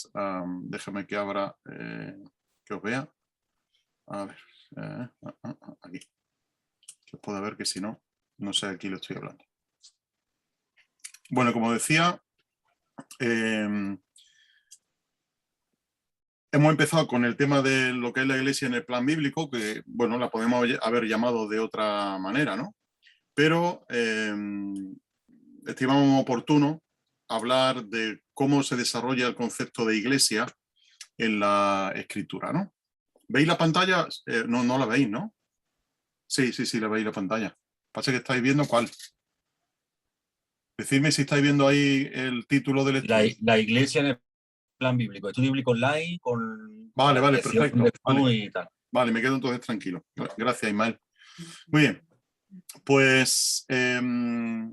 es, déjame que abra, que os vea. A ver, aquí. Que os pueda ver que si no, no sé, aquí lo estoy hablando. Bueno, como decía, hemos empezado con el tema de lo que es la iglesia en el plan bíblico, que, bueno, la podemos haber llamado de otra manera, ¿no? Pero estimamos oportuno hablar de cómo se desarrolla el concepto de iglesia en la escritura, ¿no? ¿Veis la pantalla? No la veis, ¿no? Sí, la veis la pantalla. Pasa que estáis viendo cuál. Decidme si estáis viendo ahí el título del estudio. La iglesia en el plan bíblico. Estudio bíblico online con Vale, la perfecto. de Zoom y tal. Vale, me quedo entonces tranquilo. Gracias, Ismael. Muy bien. Pues en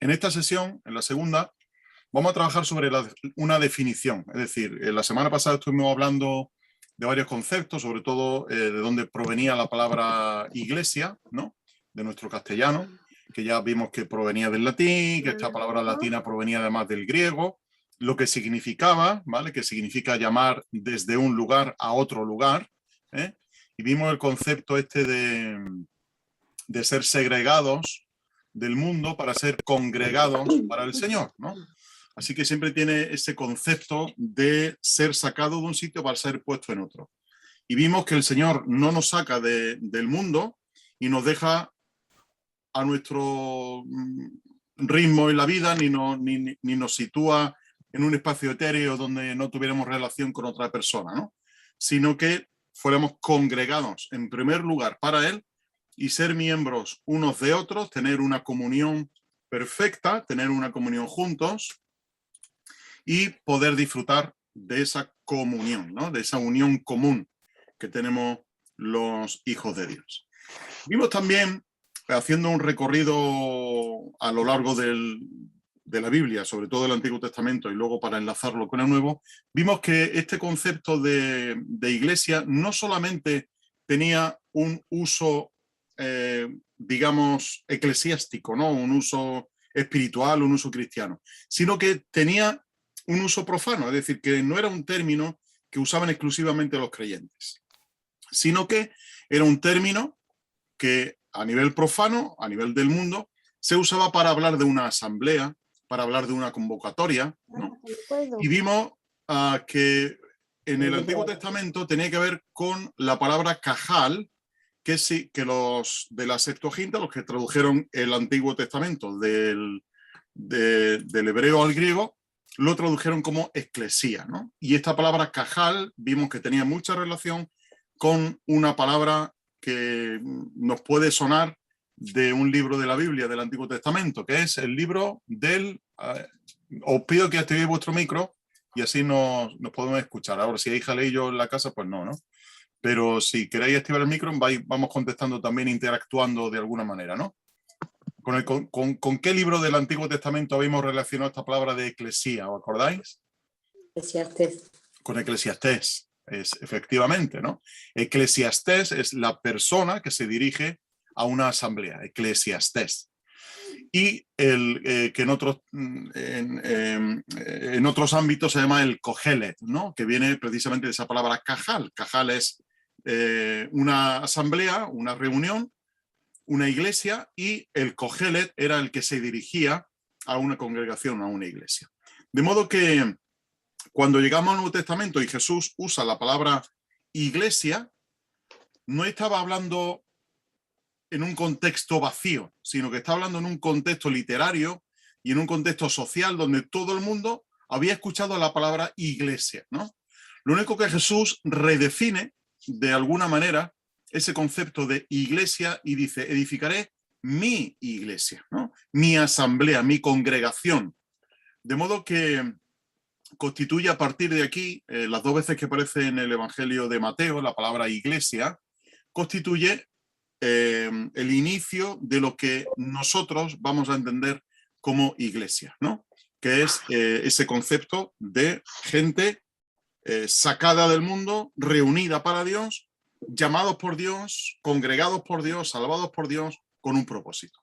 esta sesión, en la segunda, vamos a trabajar sobre una definición. Es decir, la semana pasada estuvimos hablando de varios conceptos, sobre todo de dónde provenía la palabra iglesia, ¿no? De nuestro castellano, que ya vimos que provenía del latín, que esta palabra latina provenía además del griego, lo que significaba, ¿vale? Que significa llamar desde un lugar a otro lugar, ¿eh? Y vimos el concepto este de ser segregados del mundo para ser congregados para el Señor, ¿no? Así que siempre tiene ese concepto de ser sacado de un sitio para ser puesto en otro. Y vimos que el Señor no nos saca del mundo y nos deja a nuestro ritmo en la vida, ni nos sitúa en un espacio etéreo donde no tuviéramos relación con otra persona, ¿no? Sino que fuéramos congregados en primer lugar para Él y ser miembros unos de otros, tener una comunión perfecta, tener una comunión juntos y poder disfrutar de esa comunión, ¿no? De esa unión común que tenemos los hijos de Dios. Vimos también, haciendo un recorrido a lo largo de la Biblia, sobre todo del Antiguo Testamento y luego para enlazarlo con el Nuevo, vimos que este concepto de iglesia no solamente tenía un uso, digamos, eclesiástico, ¿no? Un uso espiritual, un uso cristiano, sino que tenía un uso profano, es decir, que no era un término que usaban exclusivamente los creyentes, sino que era un término que a nivel profano, a nivel del mundo, se usaba para hablar de una asamblea, para hablar de una convocatoria, ¿no? Y vimos que en el Antiguo Testamento tenía que ver con la palabra cajal, que sí, que los de la Septuaginta, los que tradujeron el Antiguo Testamento del hebreo al griego, lo tradujeron como eclesía, ¿no? Y esta palabra cajal vimos que tenía mucha relación con una palabra que nos puede sonar de un libro de la Biblia del Antiguo Testamento, que es el libro del... os pido que activéis vuestro micro y así nos podemos escuchar. Ahora, si hay jaleillo en la casa, pues no, ¿no? Pero si queréis activar el micro, vamos contestando también, interactuando de alguna manera, ¿no? ¿Con qué libro del Antiguo Testamento habíamos relacionado esta palabra de eclesía? ¿Os acordáis? Eclesiastés. Con Eclesiastés, efectivamente, ¿no? Eclesiastés es la persona que se dirige a una asamblea, Eclesiastés. Y que en otros ámbitos se llama el Cogelet, ¿no? Que viene precisamente de esa palabra cajal. Cajal es una asamblea, una reunión, una iglesia, y el Cogelet era el que se dirigía a una congregación, a una iglesia. De modo que cuando llegamos al Nuevo Testamento y Jesús usa la palabra iglesia, no estaba hablando en un contexto vacío, sino que está hablando en un contexto literario y en un contexto social donde todo el mundo había escuchado la palabra iglesia, ¿no? Lo único que Jesús redefine de alguna manera ese concepto de iglesia y dice: edificaré mi iglesia, ¿no? Mi asamblea, mi congregación. De modo que constituye a partir de aquí, las dos veces que aparece en el Evangelio de Mateo, la palabra iglesia, constituye el inicio de lo que nosotros vamos a entender como iglesia, ¿no? Que es ese concepto de gente sacada del mundo, reunida para Dios, llamados por Dios, congregados por Dios, salvados por Dios, con un propósito.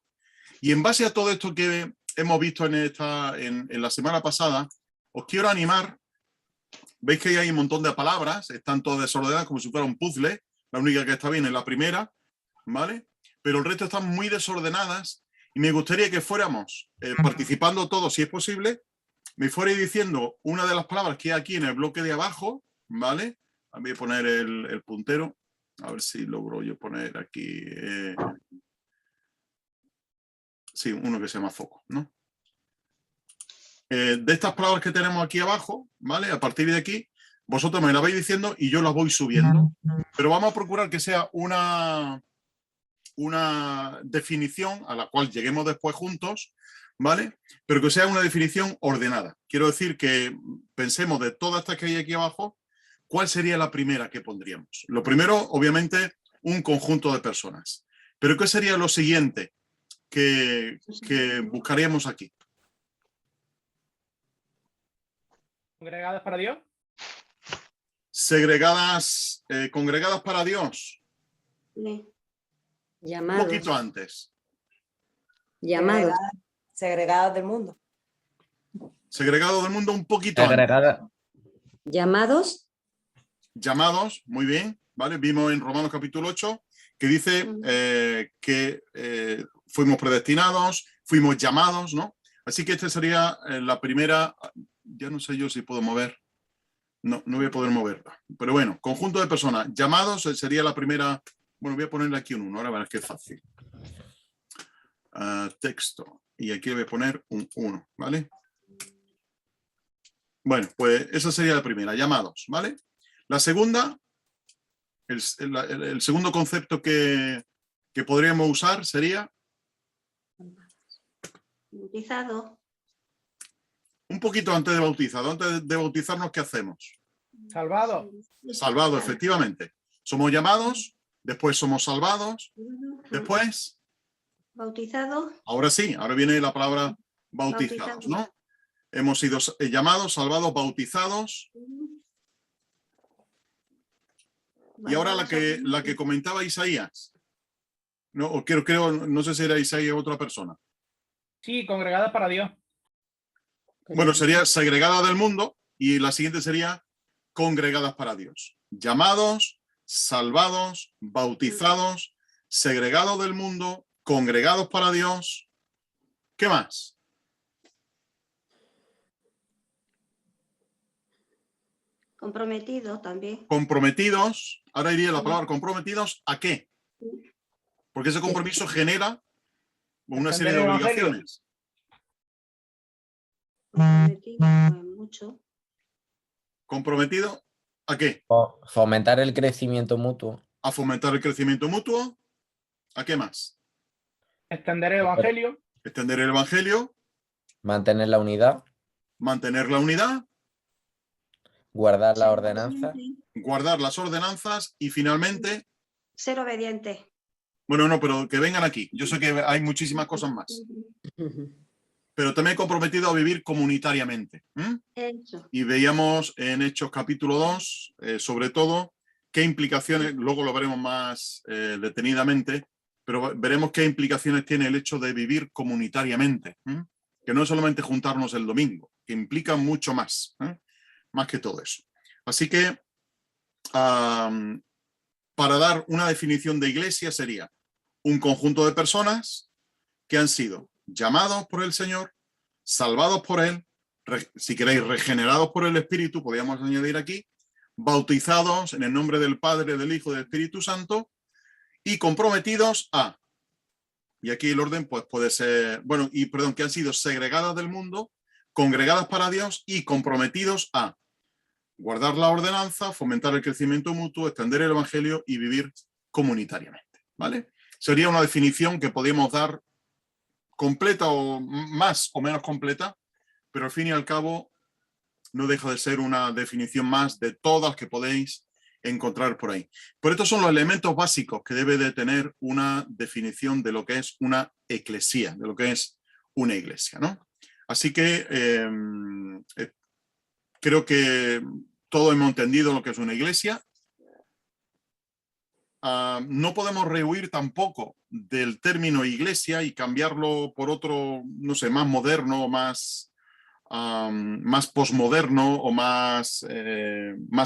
Y en base a todo esto que hemos visto en la semana pasada, os quiero animar Veis que hay un montón de palabras, están todas desordenadas como si fuera un puzzle. La única que está bien es la primera, ¿vale? Pero el resto están muy desordenadas y me gustaría que fuéramos participando todos, si es posible, me fuera diciendo una de las palabras que hay aquí en el bloque de abajo, ¿vale? Voy a poner el puntero, a ver si logro yo poner aquí... sí, uno que se llama foco, ¿no? De estas palabras que tenemos aquí abajo, ¿vale? A partir de aquí, vosotros me las vais diciendo y yo las voy subiendo. Pero vamos a procurar que sea una definición a la cual lleguemos después juntos, ¿vale? Pero que sea una definición ordenada. Quiero decir que pensemos de todas estas que hay aquí abajo, ¿cuál sería la primera que pondríamos? Lo primero, obviamente, un conjunto de personas. Pero ¿qué sería lo siguiente que buscaríamos aquí? ¿Congregadas para Dios? Segregadas, congregadas para Dios. Sí. Un Llamados. poquito antes. Llamados. Segregadas del mundo. Segregado del mundo un poquito antes. Segregada. Llamados. Llamados, muy bien, ¿vale? Vimos en Romanos capítulo 8 que dice que fuimos predestinados, fuimos llamados, ¿no? Así que esta sería la primera, ya no sé yo si puedo mover, no voy a poder moverla, pero bueno, conjunto de personas, llamados sería la primera, bueno, voy a ponerle aquí un 1, ahora verás que es fácil. Texto, y aquí voy a poner un 1, ¿vale? Bueno, pues esa sería la primera, llamados, ¿vale? La segunda, el segundo concepto que podríamos usar sería... Bautizado. Un poquito antes de bautizado. Antes de bautizarnos, ¿qué hacemos? Salvado. Salvado, efectivamente. Somos llamados, después somos salvados, después... Bautizado. Ahora sí, ahora viene la palabra bautizados, ¿no? Hemos sido llamados, salvados, bautizados. Y ahora la que comentaba Isaías. No, o creo, no sé si era Isaías o otra persona. Sí, congregadas para Dios. Bueno, sería segregada del mundo y la siguiente sería congregadas para Dios. Llamados, salvados, bautizados, segregados del mundo, congregados para Dios. ¿Qué más? Comprometido también. Comprometidos. Ahora iría la palabra comprometidos. ¿A qué? Porque ese compromiso genera una serie de obligaciones. Comprometido, pues mucho. ¿Comprometido a qué? Fomentar el crecimiento mutuo. A fomentar el crecimiento mutuo. ¿A qué más? Extender el evangelio. Extender el evangelio. Mantener la unidad. Mantener la unidad. Guardar la ordenanza. Guardar las ordenanzas y finalmente... Ser obediente. Bueno, no, pero que vengan aquí. Yo sé que hay muchísimas cosas más. Pero también comprometido a vivir comunitariamente. Eso. Y veíamos en Hechos capítulo 2, sobre todo, qué implicaciones, luego lo veremos más detenidamente, pero veremos qué implicaciones tiene el hecho de vivir comunitariamente. Que no es solamente juntarnos el domingo, que implica mucho más, más que todo eso. Así que, para dar una definición de iglesia sería un conjunto de personas que han sido llamados por el Señor, salvados por Él, si queréis, regenerados por el Espíritu, podríamos añadir aquí, bautizados en el nombre del Padre, del Hijo y del Espíritu Santo, y comprometidos a, y aquí el orden pues puede ser, bueno, y perdón, que han sido segregadas del mundo, congregadas para Dios y comprometidos a guardar la ordenanza, fomentar el crecimiento mutuo, extender el Evangelio y vivir comunitariamente, ¿vale? Sería una definición que podríamos dar completa o más o menos completa, pero al fin y al cabo no deja de ser una definición más de todas que podéis encontrar por ahí. Pero estos son los elementos básicos que debe de tener una definición de lo que es una eclesía, de lo que es una iglesia, ¿no? Así que creo que todos hemos entendido lo que es una iglesia. No podemos rehuir tampoco del término iglesia y cambiarlo por otro, no sé, más moderno, más más posmoderno o más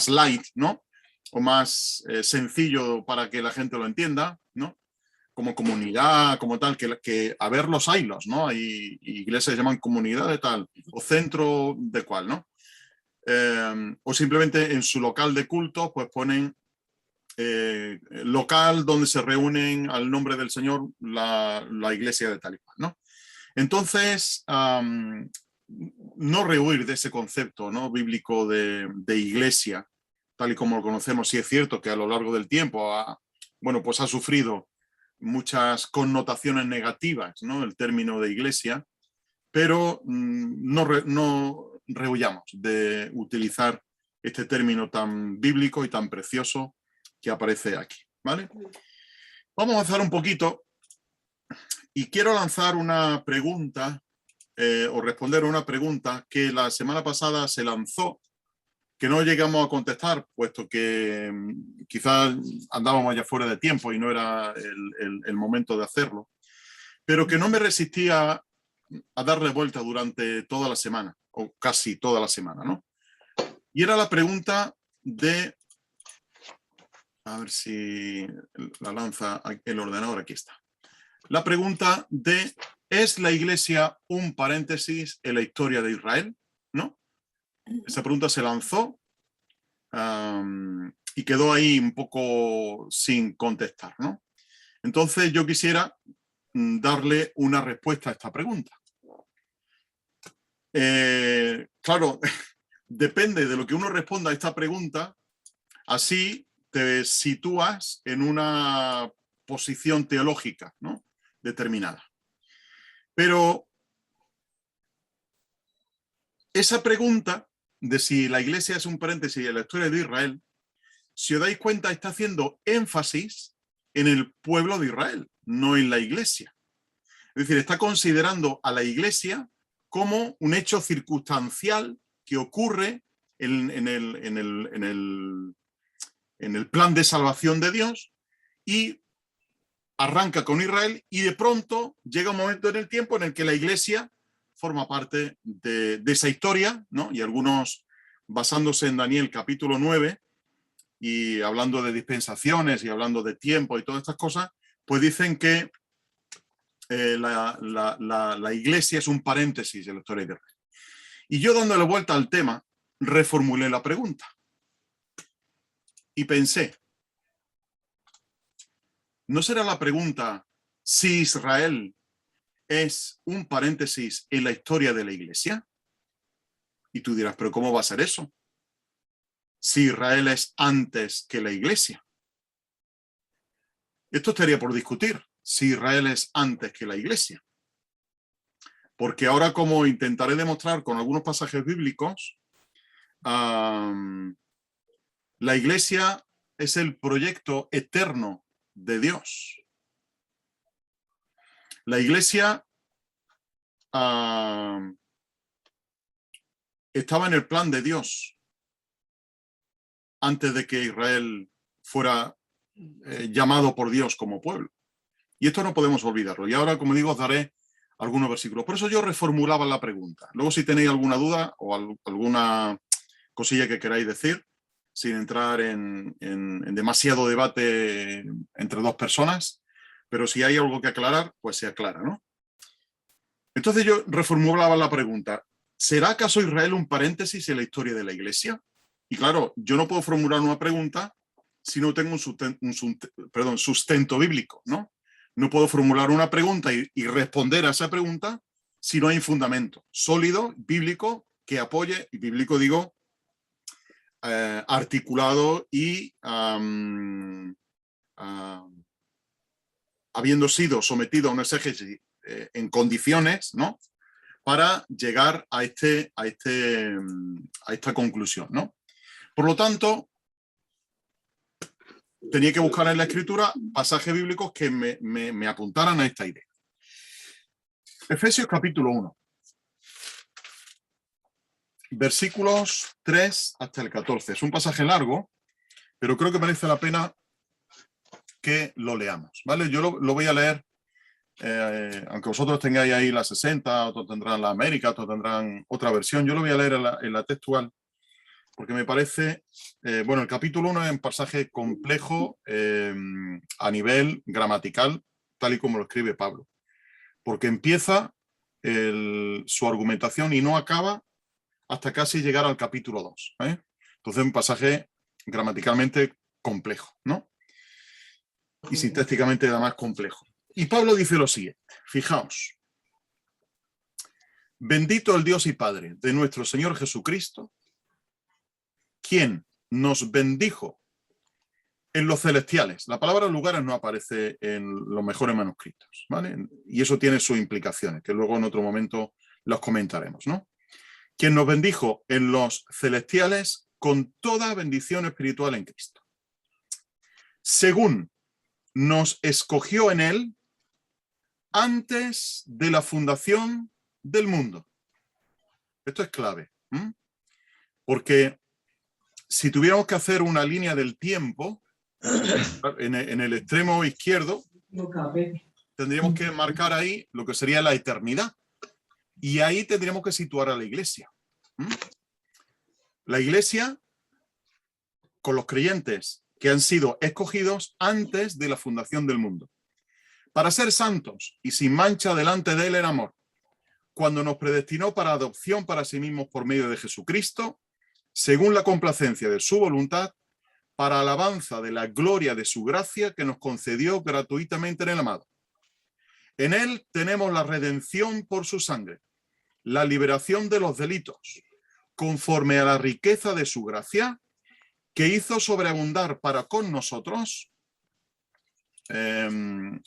light, ¿no? O más sencillo para que la gente lo entienda, ¿no? Como comunidad, como tal, que a ver los hilos, ¿no? Hay iglesias que llaman comunidad de tal, o centro de cual, ¿no? O simplemente en su local de culto, pues ponen local donde se reúnen al nombre del Señor la iglesia de tal y cual, ¿no? Entonces, no rehuir de ese concepto, ¿no? Bíblico de iglesia, tal y como lo conocemos. Sí es cierto que a lo largo del tiempo bueno, pues ha sufrido muchas connotaciones negativas, ¿no? El término de iglesia, pero no rehuyamos de utilizar este término tan bíblico y tan precioso que aparece aquí, ¿vale? Vamos a avanzar un poquito y quiero lanzar una pregunta o responder a una pregunta que la semana pasada se lanzó, que no llegamos a contestar, puesto que quizás andábamos ya fuera de tiempo y no era el momento de hacerlo, pero que no me resistía a darle vuelta durante toda la semana, o casi toda la semana, ¿no? Y era la pregunta de, a ver si la lanza el ordenador, aquí está. La pregunta de, ¿es la iglesia un paréntesis en la historia de Israel? ¿No? Esa pregunta se lanzó y quedó ahí un poco sin contestar, ¿no? Entonces yo quisiera darle una respuesta a esta pregunta. Claro, depende de lo que uno responda a esta pregunta, así te sitúas en una posición teológica, ¿no? Determinada. Pero esa pregunta de si la iglesia es un paréntesis en la historia de Israel, si os dais cuenta, está haciendo énfasis en el pueblo de Israel, no en la iglesia. Es decir, está considerando a la iglesia como un hecho circunstancial que ocurre en el plan de salvación de Dios, y arranca con Israel y de pronto llega un momento en el tiempo en el que la iglesia forma parte de esa historia, ¿no? Y algunos, basándose en Daniel capítulo 9 y hablando de dispensaciones y hablando de tiempo y todas estas cosas, pues dicen que la iglesia es un paréntesis en la historia de Israel. Y yo, dándole vuelta al tema, reformulé la pregunta y pensé, ¿no será la pregunta si Israel es un paréntesis en la historia de la iglesia? Y tú dirás, ¿pero cómo va a ser eso? Si Israel es antes que la iglesia. Esto estaría por discutir, si Israel es antes que la iglesia. Porque ahora, como intentaré demostrar con algunos pasajes bíblicos, la iglesia es el proyecto eterno de Dios. La iglesia estaba en el plan de Dios antes de que Israel fuera llamado por Dios como pueblo. Y esto no podemos olvidarlo. Y ahora, como digo, os daré algunos versículos. Por eso yo reformulaba la pregunta. Luego, si tenéis alguna duda o alguna cosilla que queráis decir, sin entrar en demasiado debate entre dos personas, pero si hay algo que aclarar, pues se aclara, ¿no? Entonces yo reformulaba la pregunta, ¿será acaso Israel un paréntesis en la historia de la iglesia? Y claro, yo no puedo formular una pregunta si no tengo un sustento bíblico, ¿no? No puedo formular una pregunta y responder a esa pregunta si no hay un fundamento sólido, bíblico, que apoye, y bíblico digo, articulado y habiendo sido sometido a un exégesis en condiciones, ¿no? Para llegar a esta conclusión, ¿no? Por lo tanto, tenía que buscar en la escritura pasajes bíblicos que me apuntaran a esta idea. Efesios capítulo 1. Versículos 3 hasta el 14. Es un pasaje largo, pero creo que merece la pena que lo leamos, ¿vale? Yo lo voy a leer aunque vosotros tengáis ahí la 60, otros tendrán la América, otros tendrán otra versión, yo lo voy a leer en la textual, porque me parece, bueno, el capítulo 1 es un pasaje complejo a nivel gramatical, tal y como lo escribe Pablo, porque empieza su argumentación y no acaba hasta casi llegar al capítulo 2. Entonces, un pasaje gramaticalmente complejo, ¿no? Y sintácticamente además complejo. Y Pablo dice lo siguiente, fijaos. Bendito el Dios y Padre de nuestro Señor Jesucristo, quien nos bendijo en los celestiales. La palabra lugares no aparece en los mejores manuscritos, ¿vale? Y eso tiene sus implicaciones, que luego en otro momento los comentaremos, ¿no? Quien nos bendijo en los celestiales con toda bendición espiritual en Cristo. Según nos escogió en él antes de la fundación del mundo. Esto es clave, porque si tuviéramos que hacer una línea del tiempo, en el extremo izquierdo, tendríamos que marcar ahí lo que sería la eternidad. Y ahí tendríamos que situar a la Iglesia. La Iglesia, con los creyentes que han sido escogidos antes de la fundación del mundo, para ser santos y sin mancha delante de él en amor, cuando nos predestinó para adopción para sí mismos por medio de Jesucristo, según la complacencia de su voluntad, para alabanza de la gloria de su gracia que nos concedió gratuitamente en el amado. En él tenemos la redención por su sangre, la liberación de los delitos, conforme a la riqueza de su gracia, que hizo sobreabundar para con nosotros en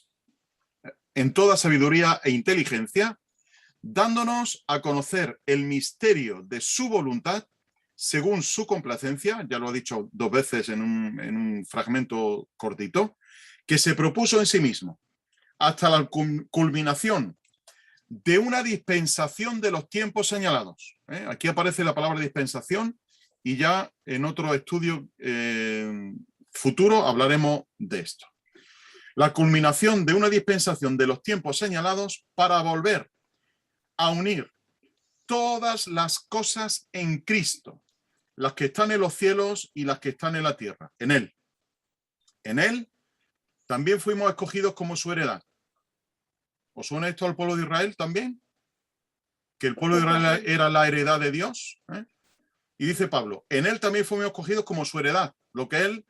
toda sabiduría e inteligencia, dándonos a conocer el misterio de su voluntad, según su complacencia, ya lo ha dicho 2 veces en un fragmento cortito, que se propuso en sí mismo, hasta la culminación de una dispensación de los tiempos señalados. Aquí aparece la palabra dispensación y ya en otro estudio futuro hablaremos de esto. La culminación de una dispensación de los tiempos señalados para volver a unir todas las cosas en Cristo, las que están en los cielos y las que están en la tierra, en Él. En Él también fuimos escogidos como su heredad. ¿Os suena esto al pueblo de Israel también? Que el pueblo de Israel era la heredad de Dios. Y dice Pablo, en Él también fuimos escogidos como su heredad, lo que Él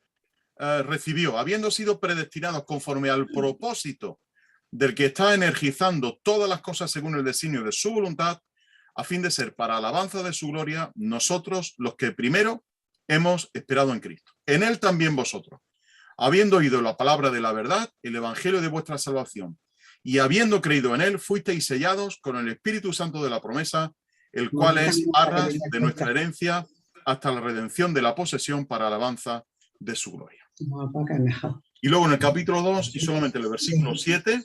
recibió, habiendo sido predestinados conforme al propósito del que está energizando todas las cosas según el designio de su voluntad, a fin de ser para alabanza de su gloria, nosotros los que primero hemos esperado en Cristo. En él también vosotros, habiendo oído la palabra de la verdad, el evangelio de vuestra salvación, y habiendo creído en él, fuisteis sellados con el Espíritu Santo de la promesa, el cual es arras de nuestra herencia hasta la redención de la posesión para alabanza de su gloria. Y luego en el capítulo 2 y solamente en el versículo 7,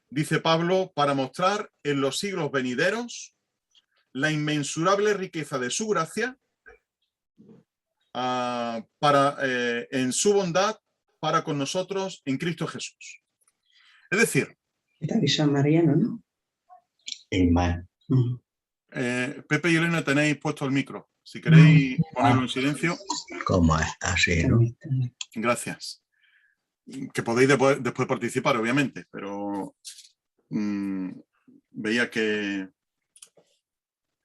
dice Pablo, para mostrar en los siglos venideros la inmensurable riqueza de su gracia en su bondad para con nosotros en Cristo Jesús. Es decir, Mariano, ¿no? Pepe y Elena, tenéis puesto el micro. Si queréis ponerlo en silencio. ¿Cómo es? Así, ¿no? Gracias. Que podéis después participar, obviamente, pero veía que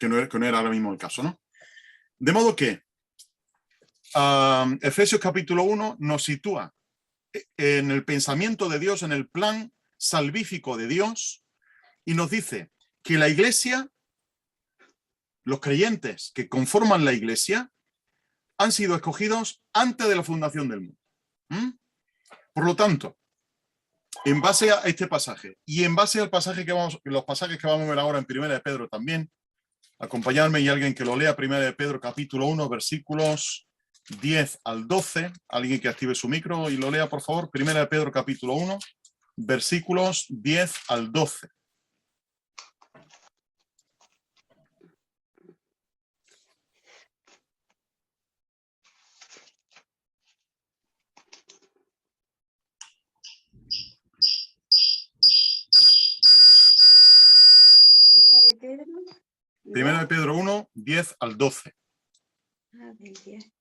no era ahora mismo el caso, ¿no? De modo que Efesios capítulo 1 nos sitúa en el pensamiento de Dios, en el plan salvífico de Dios, y nos dice que la Iglesia, los creyentes que conforman la Iglesia, han sido escogidos antes de la fundación del mundo. Por lo tanto, en base a este pasaje y en base al pasaje los pasajes que vamos a ver ahora en 1 de Pedro también, acompañarme y alguien que lo lea, 1 de Pedro capítulo 1, versículos 10 al 12, alguien que active su micro y lo lea, por favor. 1 de Pedro capítulo 1, versículos 10 al 12. Primera de Pedro 1, 10 al 12. Ah, del 10.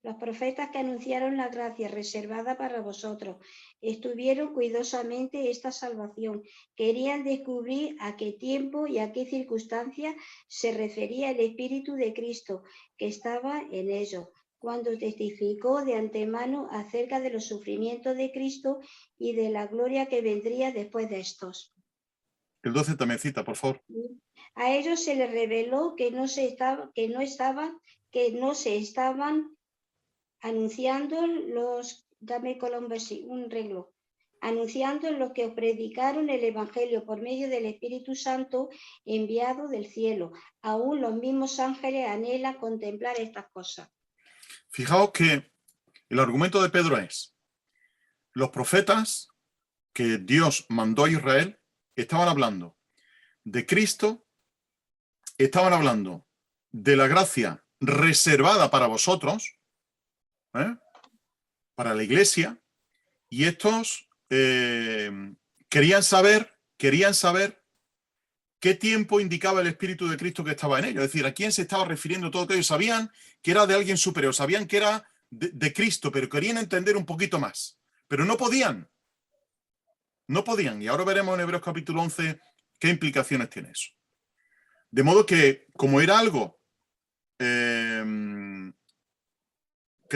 Los profetas que anunciaron la gracia reservada para vosotros estuvieron cuidadosamente esta salvación. Querían descubrir a qué tiempo y a qué circunstancias se refería el Espíritu de Cristo que estaba en ellos, cuando testificó de antemano acerca de los sufrimientos de Cristo y de la gloria que vendría después de estos. El 12 también cita, por favor. A ellos se les reveló que no se estaban anunciando los, dame un reglo, anunciando los que os predicaron el Evangelio por medio del Espíritu Santo enviado del cielo. Aún los mismos ángeles anhelan contemplar estas cosas. Fijaos que el argumento de Pedro es: los profetas que Dios mandó a Israel estaban hablando de Cristo, estaban hablando de la gracia reservada para vosotros, para la iglesia, y estos querían saber qué tiempo indicaba el Espíritu de Cristo que estaba en ellos. Es decir, a quién se estaba refiriendo todo aquello. Sabían que era de alguien superior, sabían que era de Cristo, pero querían entender un poquito más. Pero no podían. No podían. Y ahora veremos en Hebreos capítulo 11 qué implicaciones tiene eso. De modo que, como era algo que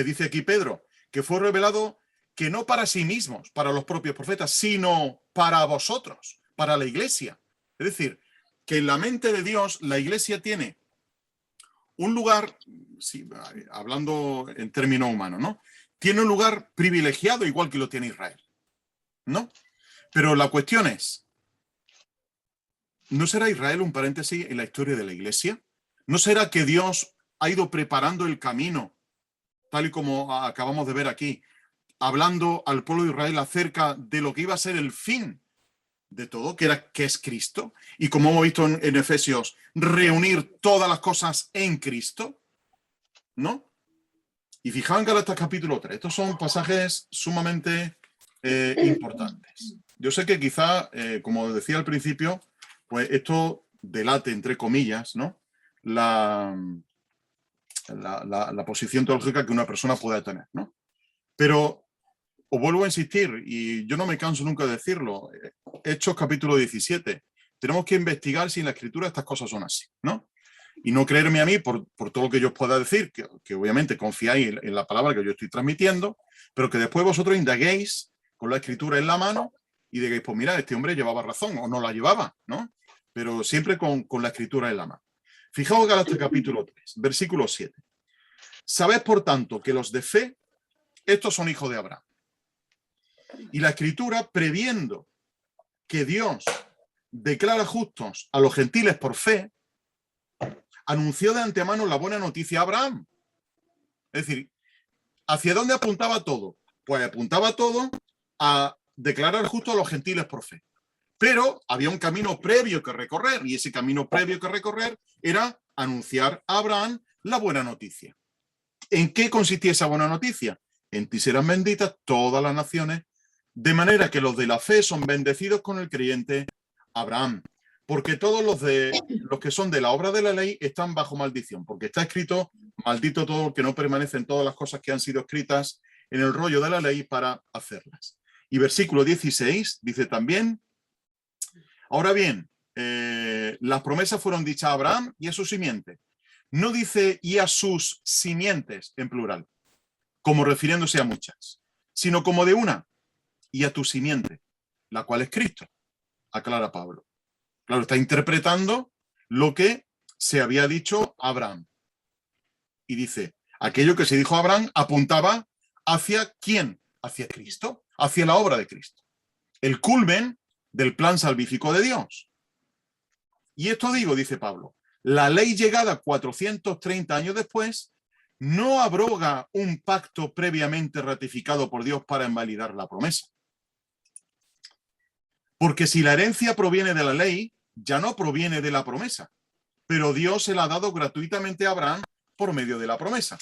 dice aquí Pedro, que fue revelado que no para sí mismos, para los propios profetas, sino para vosotros, para la iglesia. Es decir, que en la mente de Dios la iglesia tiene un lugar, sí, hablando en términos humanos, ¿no? Tiene un lugar privilegiado igual que lo tiene Israel, ¿no? Pero la cuestión es, ¿no será Israel un paréntesis en la historia de la iglesia? ¿No será que Dios ha ido preparando el camino, tal y como acabamos de ver aquí, hablando al pueblo de Israel acerca de lo que iba a ser el fin de todo, que es Cristo? Y como hemos visto en Efesios, reunir todas las cosas en Cristo, ¿no? Y fijaos en Gálatas capítulo 3. Estos son pasajes sumamente importantes. Yo sé que quizá, como decía al principio, pues esto delate, entre comillas, ¿no? La posición teológica que una persona pueda tener, ¿no? Pero os vuelvo a insistir, y yo no me canso nunca de decirlo, Hechos capítulo 17, tenemos que investigar si en la Escritura estas cosas son así, ¿no? Y no creerme a mí por todo lo que yo os pueda decir, que obviamente confiáis en la palabra que yo estoy transmitiendo, pero que después vosotros indaguéis con la Escritura en la mano y digáis, pues mira, este hombre llevaba razón, o no la llevaba, ¿no? Pero siempre con la Escritura en la mano. Fijaos Gálatas capítulo 3, versículo 7. Sabed, por tanto, que los de fe, estos son hijos de Abraham. Y la Escritura, previendo que Dios declara justos a los gentiles por fe, anunció de antemano la buena noticia a Abraham. Es decir, ¿hacia dónde apuntaba todo? Pues apuntaba todo a declarar justos a los gentiles por fe. Pero había un camino previo que recorrer, y ese camino previo que recorrer era anunciar a Abraham la buena noticia. ¿En qué consistía esa buena noticia? En ti serán benditas todas las naciones, de manera que los de la fe son bendecidos con el creyente Abraham. Porque todos los que son de la obra de la ley están bajo maldición, porque está escrito, maldito todo el que no permanece en todas las cosas que han sido escritas en el rollo de la ley para hacerlas. Y versículo 16 dice también, ahora bien, las promesas fueron dichas a Abraham y a su simiente. No dice y a sus simientes en plural, como refiriéndose a muchas, sino como de una, y a tu simiente, la cual es Cristo, aclara Pablo. Claro, está interpretando lo que se había dicho a Abraham. Y dice, aquello que se dijo a Abraham apuntaba hacia ¿quién? Hacia Cristo, hacia la obra de Cristo. El culmen del plan salvífico de Dios. Y esto digo, dice Pablo, la ley llegada 430 años después no abroga un pacto previamente ratificado por Dios para invalidar la promesa. Porque si la herencia proviene de la ley, ya no proviene de la promesa, pero Dios se la ha dado gratuitamente a Abraham por medio de la promesa.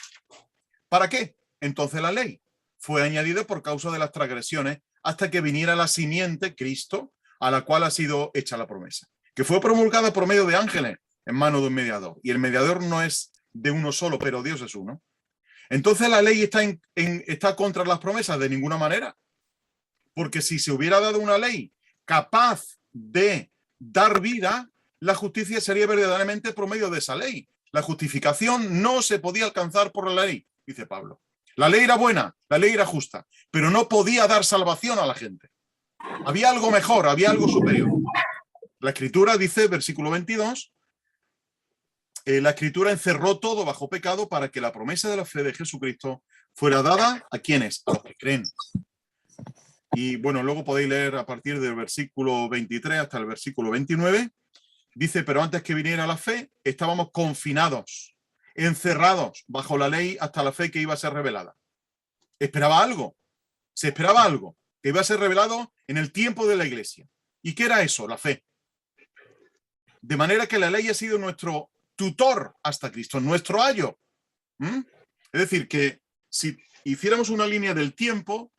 ¿Para qué? Entonces la ley fue añadida por causa de las transgresiones hasta que viniera la simiente, Cristo, a la cual ha sido hecha la promesa. que fue promulgada por medio de ángeles en mano de un mediador. Y el mediador no es de uno solo, pero Dios es uno. Entonces la ley está contra las promesas de ninguna manera. Porque si se hubiera dado una ley capaz de dar vida, la justicia sería verdaderamente por medio de esa ley. La justificación no se podía alcanzar por la ley, dice Pablo. La ley era buena, la ley era justa, pero no podía dar salvación a la gente. Había algo mejor, había algo superior. La Escritura dice, versículo 22, la Escritura encerró todo bajo pecado para que la promesa de la fe de Jesucristo fuera dada ¿a quiénes? A los que creen. Y bueno, luego podéis leer a partir del versículo 23 hasta el versículo 29. Dice, pero antes que viniera la fe, estábamos confinados, encerrados bajo la ley hasta la fe que iba a ser revelada. Esperaba algo, se esperaba algo, que iba a ser revelado en el tiempo de la iglesia. ¿Y qué era eso? La fe. De manera que la ley ha sido nuestro tutor hasta Cristo, nuestro ayo. Es decir, que si hiciéramos una línea del tiempo,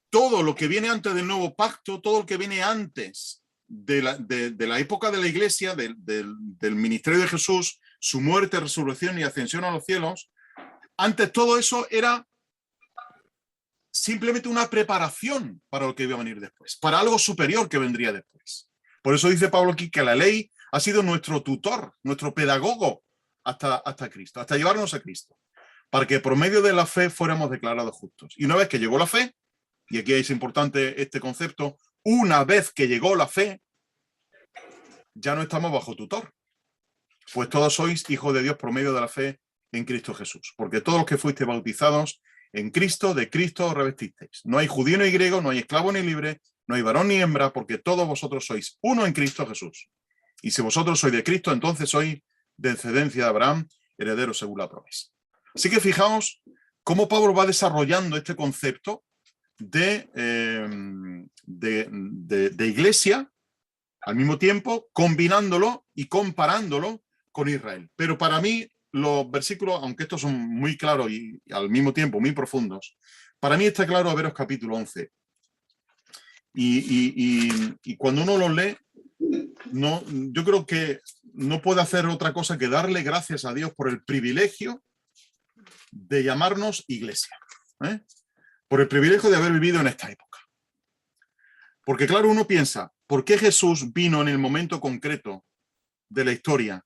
todo lo que viene antes del nuevo pacto, todo lo que viene antes de la época de la iglesia, del ministerio de Jesús, su muerte, resurrección y ascensión a los cielos, antes todo eso era simplemente una preparación para lo que iba a venir después, para algo superior que vendría después. Por eso dice Pablo aquí que la ley ha sido nuestro tutor, nuestro pedagogo hasta Cristo, hasta llevarnos a Cristo, para que por medio de la fe fuéramos declarados justos. Y una vez que llegó la fe, y aquí es importante este concepto, una vez que llegó la fe, ya no estamos bajo tutor, pues todos sois hijos de Dios por medio de la fe en Cristo Jesús, porque todos los que fuisteis bautizados en Cristo, de Cristo os revestisteis. No hay judío ni griego, no hay esclavo ni libre, no hay varón ni hembra, porque todos vosotros sois uno en Cristo Jesús. Y si vosotros sois de Cristo, entonces sois de descendencia de Abraham, heredero según la promesa. Así que fijaos cómo Pablo va desarrollando este concepto de iglesia, al mismo tiempo combinándolo y comparándolo con Israel. Pero para mí los versículos, aunque estos son muy claros y al mismo tiempo muy profundos, para mí está claro veros capítulo 11. Y cuando uno los lee, yo creo que no puede hacer otra cosa que darle gracias a Dios por el privilegio de llamarnos iglesia, por el privilegio de haber vivido en esta época. Porque claro, uno piensa, ¿por qué Jesús vino en el momento concreto de la historia,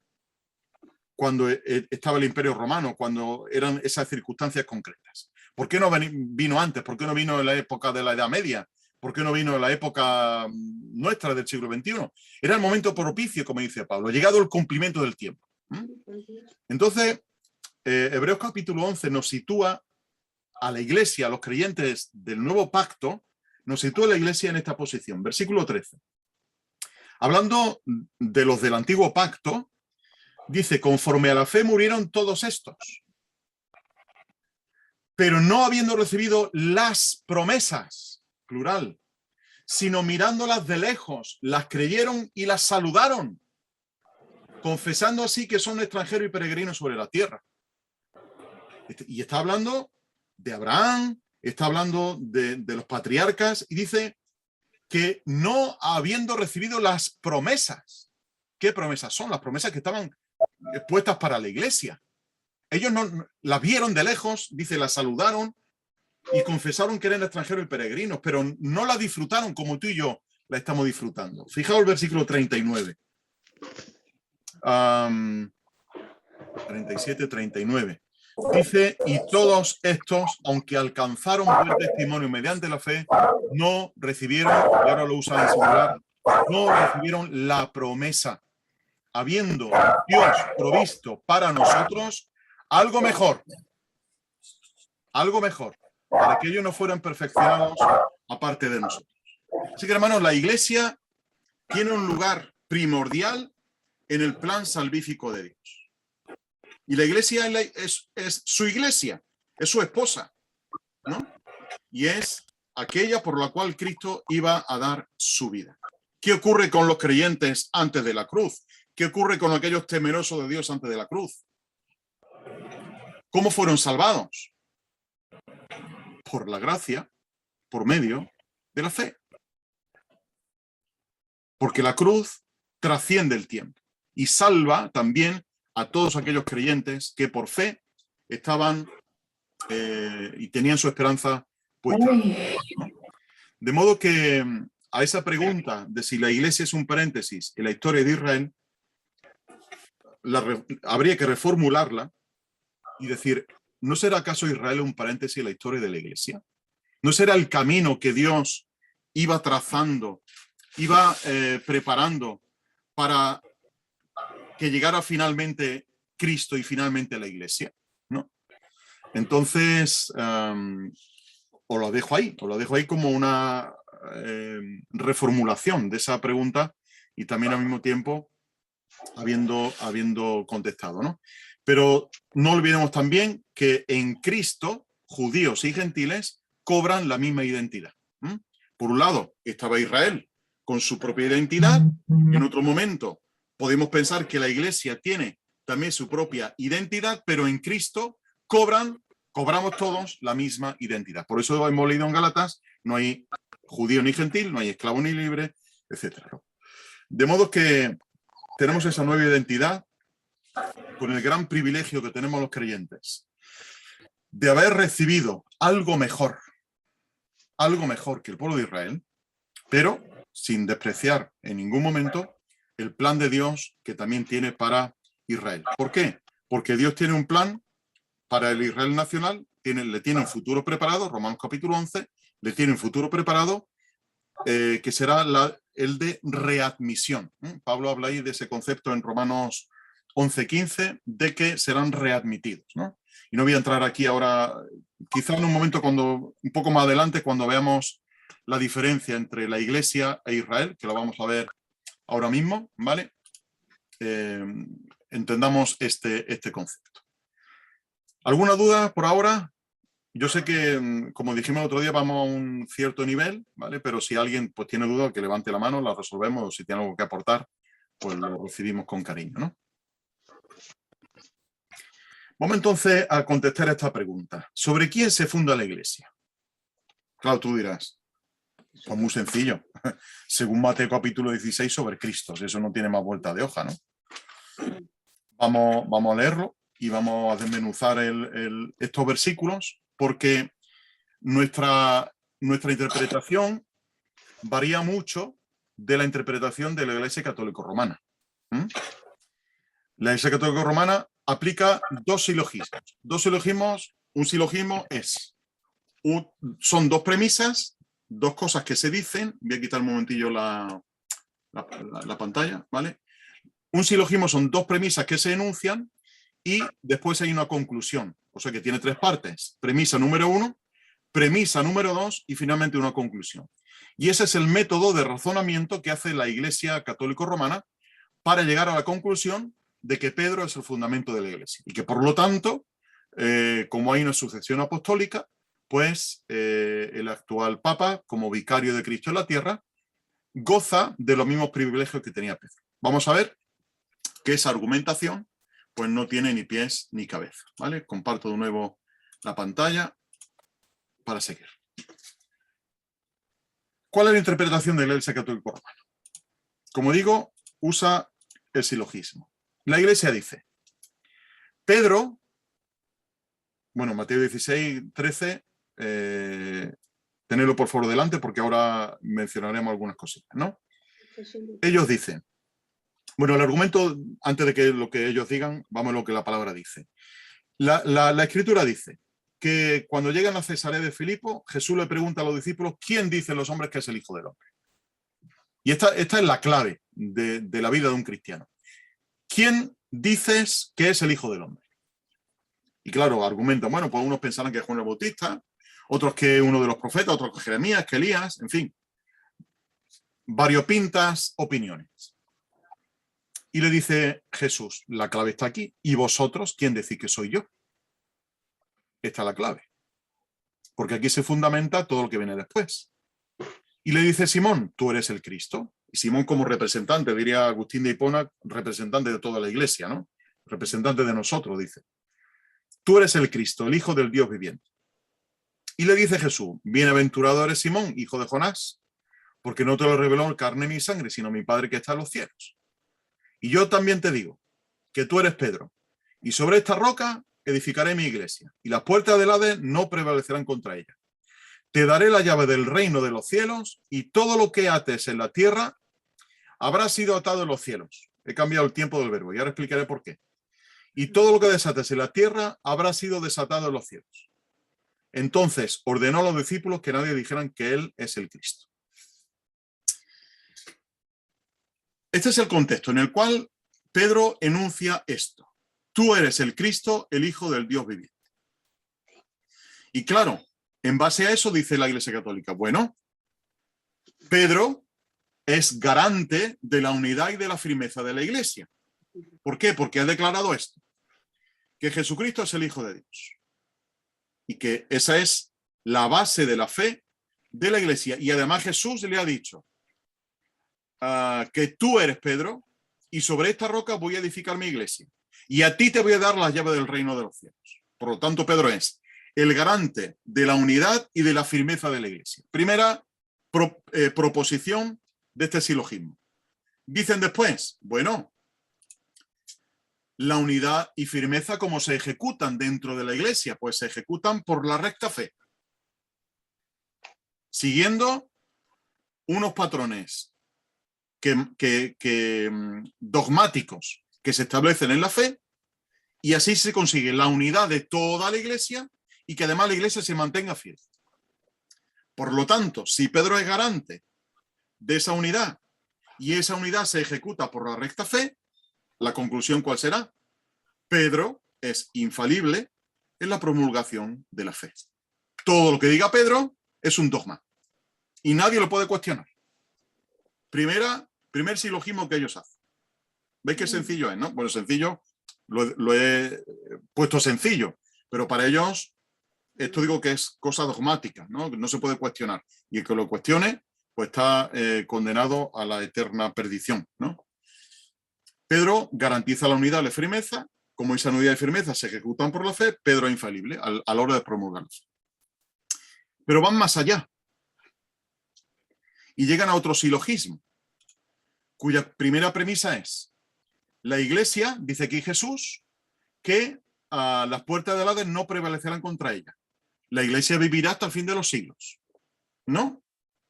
cuando estaba el Imperio Romano, cuando eran esas circunstancias concretas? ¿Por qué no vino antes? ¿Por qué no vino en la época de la Edad Media? ¿Por qué no vino en la época nuestra del siglo XXI? Era el momento propicio, como dice Pablo, llegado el cumplimiento del tiempo. Entonces, Hebreos capítulo 11 nos sitúa a la iglesia, a los creyentes del nuevo pacto, nos sitúa a la iglesia en esta posición. Versículo 13. Hablando de los del antiguo pacto, dice, conforme a la fe murieron todos estos, pero no habiendo recibido las promesas, plural, sino mirándolas de lejos, las creyeron y las saludaron, confesando así que son extranjeros y peregrinos sobre la tierra. Y está hablando de Abraham, está hablando de los patriarcas, y dice que no habiendo recibido las promesas. ¿Qué promesas son? Las promesas que estaban puestas para la iglesia. Ellos no las vieron de lejos, dice, las saludaron y confesaron que eran extranjeros y peregrinos, pero no la disfrutaron como tú y yo la estamos disfrutando. Fijaos el versículo 39. 37, 39. Dice, y todos estos, aunque alcanzaron buen testimonio mediante la fe, no recibieron, y ahora lo usan en singular, no recibieron la promesa, habiendo Dios provisto para nosotros algo mejor, para que ellos no fueran perfeccionados aparte de nosotros. Así que, hermanos, la iglesia tiene un lugar primordial en el plan salvífico de Dios. Y la iglesia es su iglesia, es su esposa, ¿no? Y es aquella por la cual Cristo iba a dar su vida. ¿Qué ocurre con los creyentes antes de la cruz? ¿Qué ocurre con aquellos temerosos de Dios antes de la cruz? ¿Cómo fueron salvados? Por la gracia, por medio de la fe. Porque la cruz trasciende el tiempo y salva también a todos aquellos creyentes que por fe estaban y tenían su esperanza puesta. De modo que a esa pregunta de si la Iglesia es un paréntesis en la historia de Israel, habría que reformularla y decir, ¿no será acaso Israel un paréntesis en la historia de la Iglesia? ¿No será el camino que Dios iba trazando, iba preparando para que llegara finalmente Cristo y finalmente la Iglesia? ¿No? Entonces, os lo dejo ahí como una reformulación de esa pregunta y también al mismo tiempo habiendo contestado, ¿no? Pero no olvidemos también que en Cristo, judíos y gentiles cobran la misma identidad. Por un lado, estaba Israel con su propia identidad. En otro momento podemos pensar que la Iglesia tiene también su propia identidad, pero en Cristo cobramos todos la misma identidad. Por eso hemos leído en Gálatas, no hay judío ni gentil, no hay esclavo ni libre, etc. De modo que tenemos esa nueva identidad con el gran privilegio que tenemos los creyentes de haber recibido algo mejor que el pueblo de Israel, pero sin despreciar en ningún momento el plan de Dios que también tiene para Israel. ¿Por qué? Porque Dios tiene un plan para el Israel nacional, le tiene un futuro preparado, Romanos capítulo 11, le tiene un futuro preparado que será el de readmisión. Pablo habla ahí de ese concepto en Romanos 11:15, de que serán readmitidos, ¿no? Y no voy a entrar aquí ahora, quizá en un momento un poco más adelante, cuando veamos la diferencia entre la Iglesia e Israel, que lo vamos a ver ahora mismo, ¿vale? Entendamos este concepto. ¿Alguna duda por ahora? Yo sé que, como dijimos el otro día, vamos a un cierto nivel, ¿vale? Pero si alguien pues, tiene duda, que levante la mano, la resolvemos, o si tiene algo que aportar, pues lo recibimos con cariño, ¿no? Vamos entonces a contestar esta pregunta. ¿Sobre quién se funda la Iglesia? Claro, tú dirás, pues muy sencillo. Según Mateo capítulo 16, sobre Cristo. Eso no tiene más vuelta de hoja, ¿no? Vamos a leerlo y vamos a desmenuzar estos versículos, porque nuestra interpretación varía mucho de la interpretación de la Iglesia Católica Romana. La Iglesia Católica Romana aplica dos silogismos. Un silogismo son dos premisas, dos cosas que se dicen. Voy a quitar un momentillo la pantalla, ¿vale? Un silogismo son dos premisas que se enuncian y después hay una conclusión. O sea que tiene tres partes. Premisa número 1, premisa número 2 y finalmente una conclusión. Y ese es el método de razonamiento que hace la Iglesia Católica Romana para llegar a la conclusión de que Pedro es el fundamento de la Iglesia. Y que por lo tanto, como hay una sucesión apostólica, pues el actual Papa, como vicario de Cristo en la tierra, goza de los mismos privilegios que tenía Pedro. Vamos a ver que esa argumentación pues no tiene ni pies ni cabeza, ¿vale? Comparto de nuevo la pantalla para seguir. ¿Cuál es la interpretación de la Iglesia Católica Romana? Como digo, usa el silogismo. La Iglesia dice, Pedro, bueno, Mateo 16, 13, tenedlo por favor delante porque ahora mencionaremos algunas cositas, ¿no? Ellos dicen, bueno, el argumento, antes de que lo que ellos digan, vamos a lo que la palabra dice. La Escritura dice que cuando llegan a Cesarea de Filipo, Jesús le pregunta a los discípulos, ¿quién dicen los hombres que es el Hijo del Hombre? Y esta es la clave de la vida de un cristiano. ¿Quién dices que es el Hijo del Hombre? Y claro, argumentan, bueno, pues unos pensarán que es Juan el Bautista, otros que uno de los profetas, otros que Jeremías, que Elías, en fin. Variopintas opiniones. Y le dice Jesús, la clave está aquí. ¿Y vosotros quién decís que soy yo? Esta es la clave. Porque aquí se fundamenta todo lo que viene después. Y le dice Simón, tú eres el Cristo. Y Simón como representante, diría Agustín de Hipona, representante de toda la iglesia, ¿no? Representante de nosotros, dice. Tú eres el Cristo, el Hijo del Dios viviente. Y le dice Jesús, bienaventurado eres Simón, hijo de Jonás, porque no te lo reveló carne ni sangre, sino mi Padre que está en los cielos. Y yo también te digo que tú eres Pedro, y sobre esta roca edificaré mi iglesia, y las puertas del Hades no prevalecerán contra ella. Te daré la llave del reino de los cielos, y todo lo que ates en la tierra habrá sido atado en los cielos. He cambiado el tiempo del verbo y ahora explicaré por qué. Y todo lo que desates en la tierra habrá sido desatado en los cielos. Entonces ordenó a los discípulos que nadie dijeran que él es el Cristo. Este es el contexto en el cual Pedro enuncia esto. Tú eres el Cristo, el Hijo del Dios viviente. Y claro, en base a eso dice la Iglesia Católica, bueno, Pedro es garante de la unidad y de la firmeza de la Iglesia. ¿Por qué? Porque ha declarado esto, que Jesucristo es el Hijo de Dios. Y que esa es la base de la fe de la Iglesia. Y además Jesús le ha dicho que tú eres Pedro y sobre esta roca voy a edificar mi iglesia. Y a ti te voy a dar la llave del reino de los cielos. Por lo tanto, Pedro es el garante de la unidad y de la firmeza de la iglesia. Primera proposición de este silogismo. Dicen después, bueno, la unidad y firmeza, ¿cómo se ejecutan dentro de la iglesia? Pues se ejecutan por la recta fe, siguiendo unos patrones dogmáticos que se establecen en la fe, y así se consigue la unidad de toda la iglesia y que además la iglesia se mantenga fiel. Por lo tanto, si Pedro es garante de esa unidad y esa unidad se ejecuta por la recta fe, la conclusión ¿cuál será? Pedro es infalible en la promulgación de la fe. Todo lo que diga Pedro es un dogma y nadie lo puede cuestionar. Primer silogismo que ellos hacen. ¿Veis qué sencillo es, no? Bueno, sencillo, lo he puesto sencillo, pero para ellos esto digo que es cosa dogmática, ¿no? No se puede cuestionar. Y el que lo cuestione, pues está condenado a la eterna perdición, ¿no? Pedro garantiza la unidad y la firmeza. Como esa unidad y firmeza se ejecutan por la fe, Pedro es infalible a la hora de promulgarlos. Pero van más allá. Y llegan a otro silogismo, cuya primera premisa es: la iglesia, dice aquí Jesús, que las puertas del Hades no prevalecerán contra ella. La iglesia vivirá hasta el fin de los siglos, ¿no?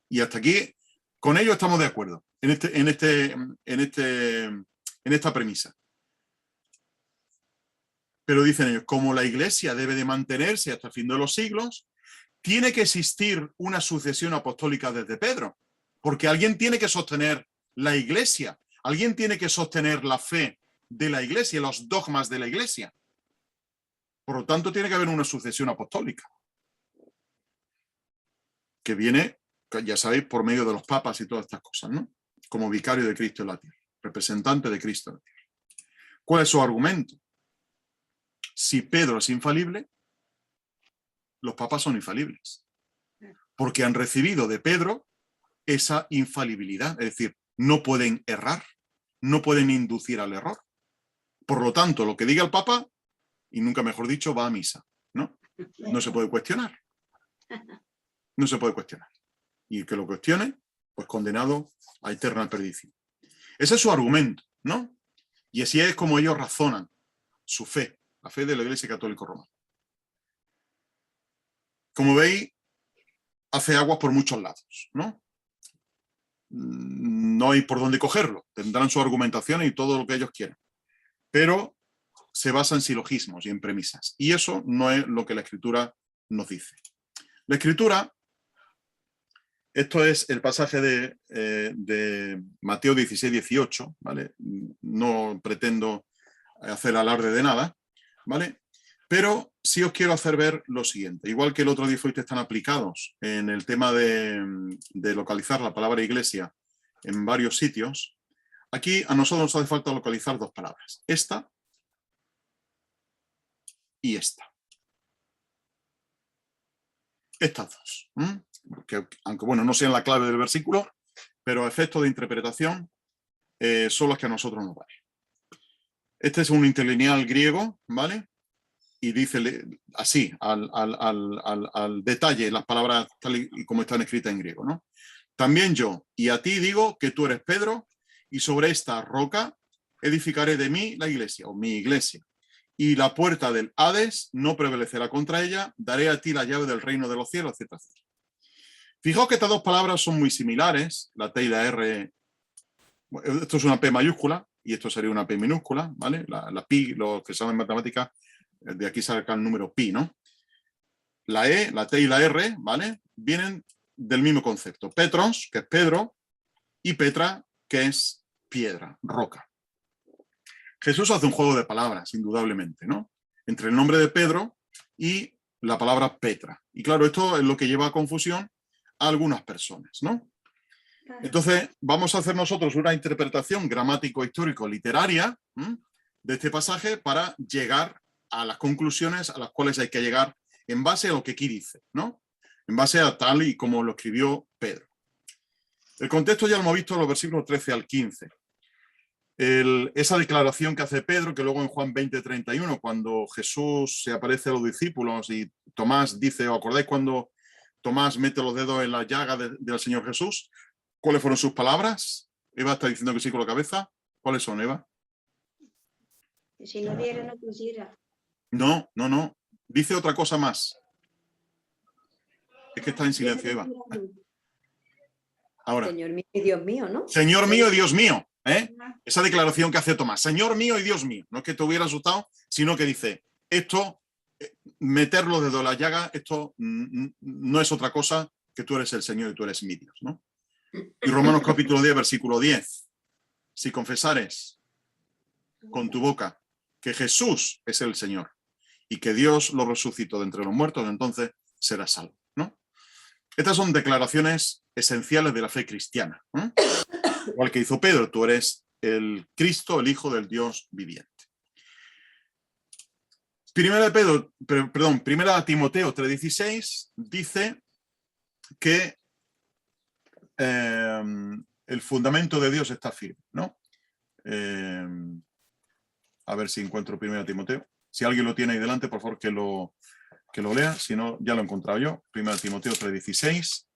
Y hasta aquí, con ello estamos de acuerdo, en esta premisa. Pero dicen ellos, como la iglesia debe de mantenerse hasta el fin de los siglos, tiene que existir una sucesión apostólica desde Pedro, porque alguien tiene que sostener la iglesia, alguien tiene que sostener la fe de la iglesia, los dogmas de la iglesia. Por lo tanto, tiene que haber una sucesión apostólica, que viene, ya sabéis, por medio de los papas y todas estas cosas, ¿no? Como vicario de Cristo en la tierra, representante de Cristo en la tierra. ¿Cuál es su argumento? Si Pedro es infalible, los papas son infalibles, porque han recibido de Pedro esa infalibilidad, es decir, no pueden errar, no pueden inducir al error. Por lo tanto, lo que diga el papa, y nunca mejor dicho, va a misa, ¿no? No se puede cuestionar. No se puede cuestionar. Y el que lo cuestione, pues condenado a eterna perdición. Ese es su argumento, ¿no? Y así es como ellos razonan su fe, la fe de la Iglesia Católica Romana. Como veis, hace aguas por muchos lados, ¿no? No hay por dónde cogerlo. Tendrán su argumentación y todo lo que ellos quieran. Pero se basa en silogismos y en premisas. Y eso no es lo que la Escritura nos dice. La Escritura, esto es el pasaje de Mateo 16-18, ¿vale? No pretendo hacer alarde de nada, ¿vale? Pero sí os quiero hacer ver lo siguiente. Igual que el otro día fuiste tan aplicados en el tema de localizar la palabra iglesia en varios sitios, aquí a nosotros nos hace falta localizar dos palabras. Esta y esta. Estas dos. Que, aunque bueno, no sean la clave del versículo, pero a efectos de interpretación son las que a nosotros nos valen. Este es un interlineal griego, ¿vale? Y dice así, al detalle, las palabras tal y como están escritas en griego, ¿no? También yo, y a ti digo que tú eres Pedro, y sobre esta roca edificaré de mí la iglesia, o mi iglesia, y la puerta del Hades no prevalecerá contra ella, daré a ti la llave del reino de los cielos, etc. Fijaos que estas dos palabras son muy similares, la T y la R, esto es una P mayúscula y esto sería una P minúscula, ¿vale? La pi, los que saben matemáticas, de aquí saca el número pi, ¿no? La E, la T y la R, ¿vale? Vienen del mismo concepto. Petros, que es Pedro, y Petra, que es piedra, roca. Jesús hace un juego de palabras, indudablemente, ¿no? Entre el nombre de Pedro y la palabra Petra. Y claro, esto es lo que lleva a confusión a algunas personas, ¿no? Entonces, vamos a hacer nosotros una interpretación gramático-histórico-literaria de este pasaje para llegar a las conclusiones a las cuales hay que llegar en base a lo que aquí dice, ¿no? En base a tal y como lo escribió Pedro. El contexto ya lo hemos visto en los versículos 13 al 15. Esa declaración que hace Pedro, que luego en Juan 20:31, cuando Jesús se aparece a los discípulos y Tomás dice, ¿os acordáis cuando Tomás mete los dedos en la llaga del Señor Jesús? ¿Cuáles fueron sus palabras? Eva está diciendo que sí con la cabeza. ¿Cuáles son, Eva? Si no viera, no quisiera. No. Dice otra cosa más. Es que está en silencio, Eva. Ahora. Señor mío y Dios mío, ¿no? Señor mío y Dios mío. Esa declaración que hace Tomás. Señor mío y Dios mío. No es que te hubiera asustado, sino que dice, esto, meter los dedos en la llaga, esto no es otra cosa que tú eres el Señor y tú eres mi Dios, ¿no? Y Romanos capítulo 10, versículo 10. Si confesares con tu boca que Jesús es el Señor y que Dios lo resucitó de entre los muertos, entonces serás salvo, ¿no? Estas son declaraciones esenciales de la fe cristiana, ¿no? Igual que hizo Pedro, tú eres el Cristo, el Hijo del Dios viviente. Primera Timoteo 3:16 dice que el fundamento de Dios está firme, ¿no? A ver si encuentro 1 Timoteo. Si alguien lo tiene ahí delante, por favor que lo lea. Si no, ya lo he encontrado yo. 1 Timoteo 3:16.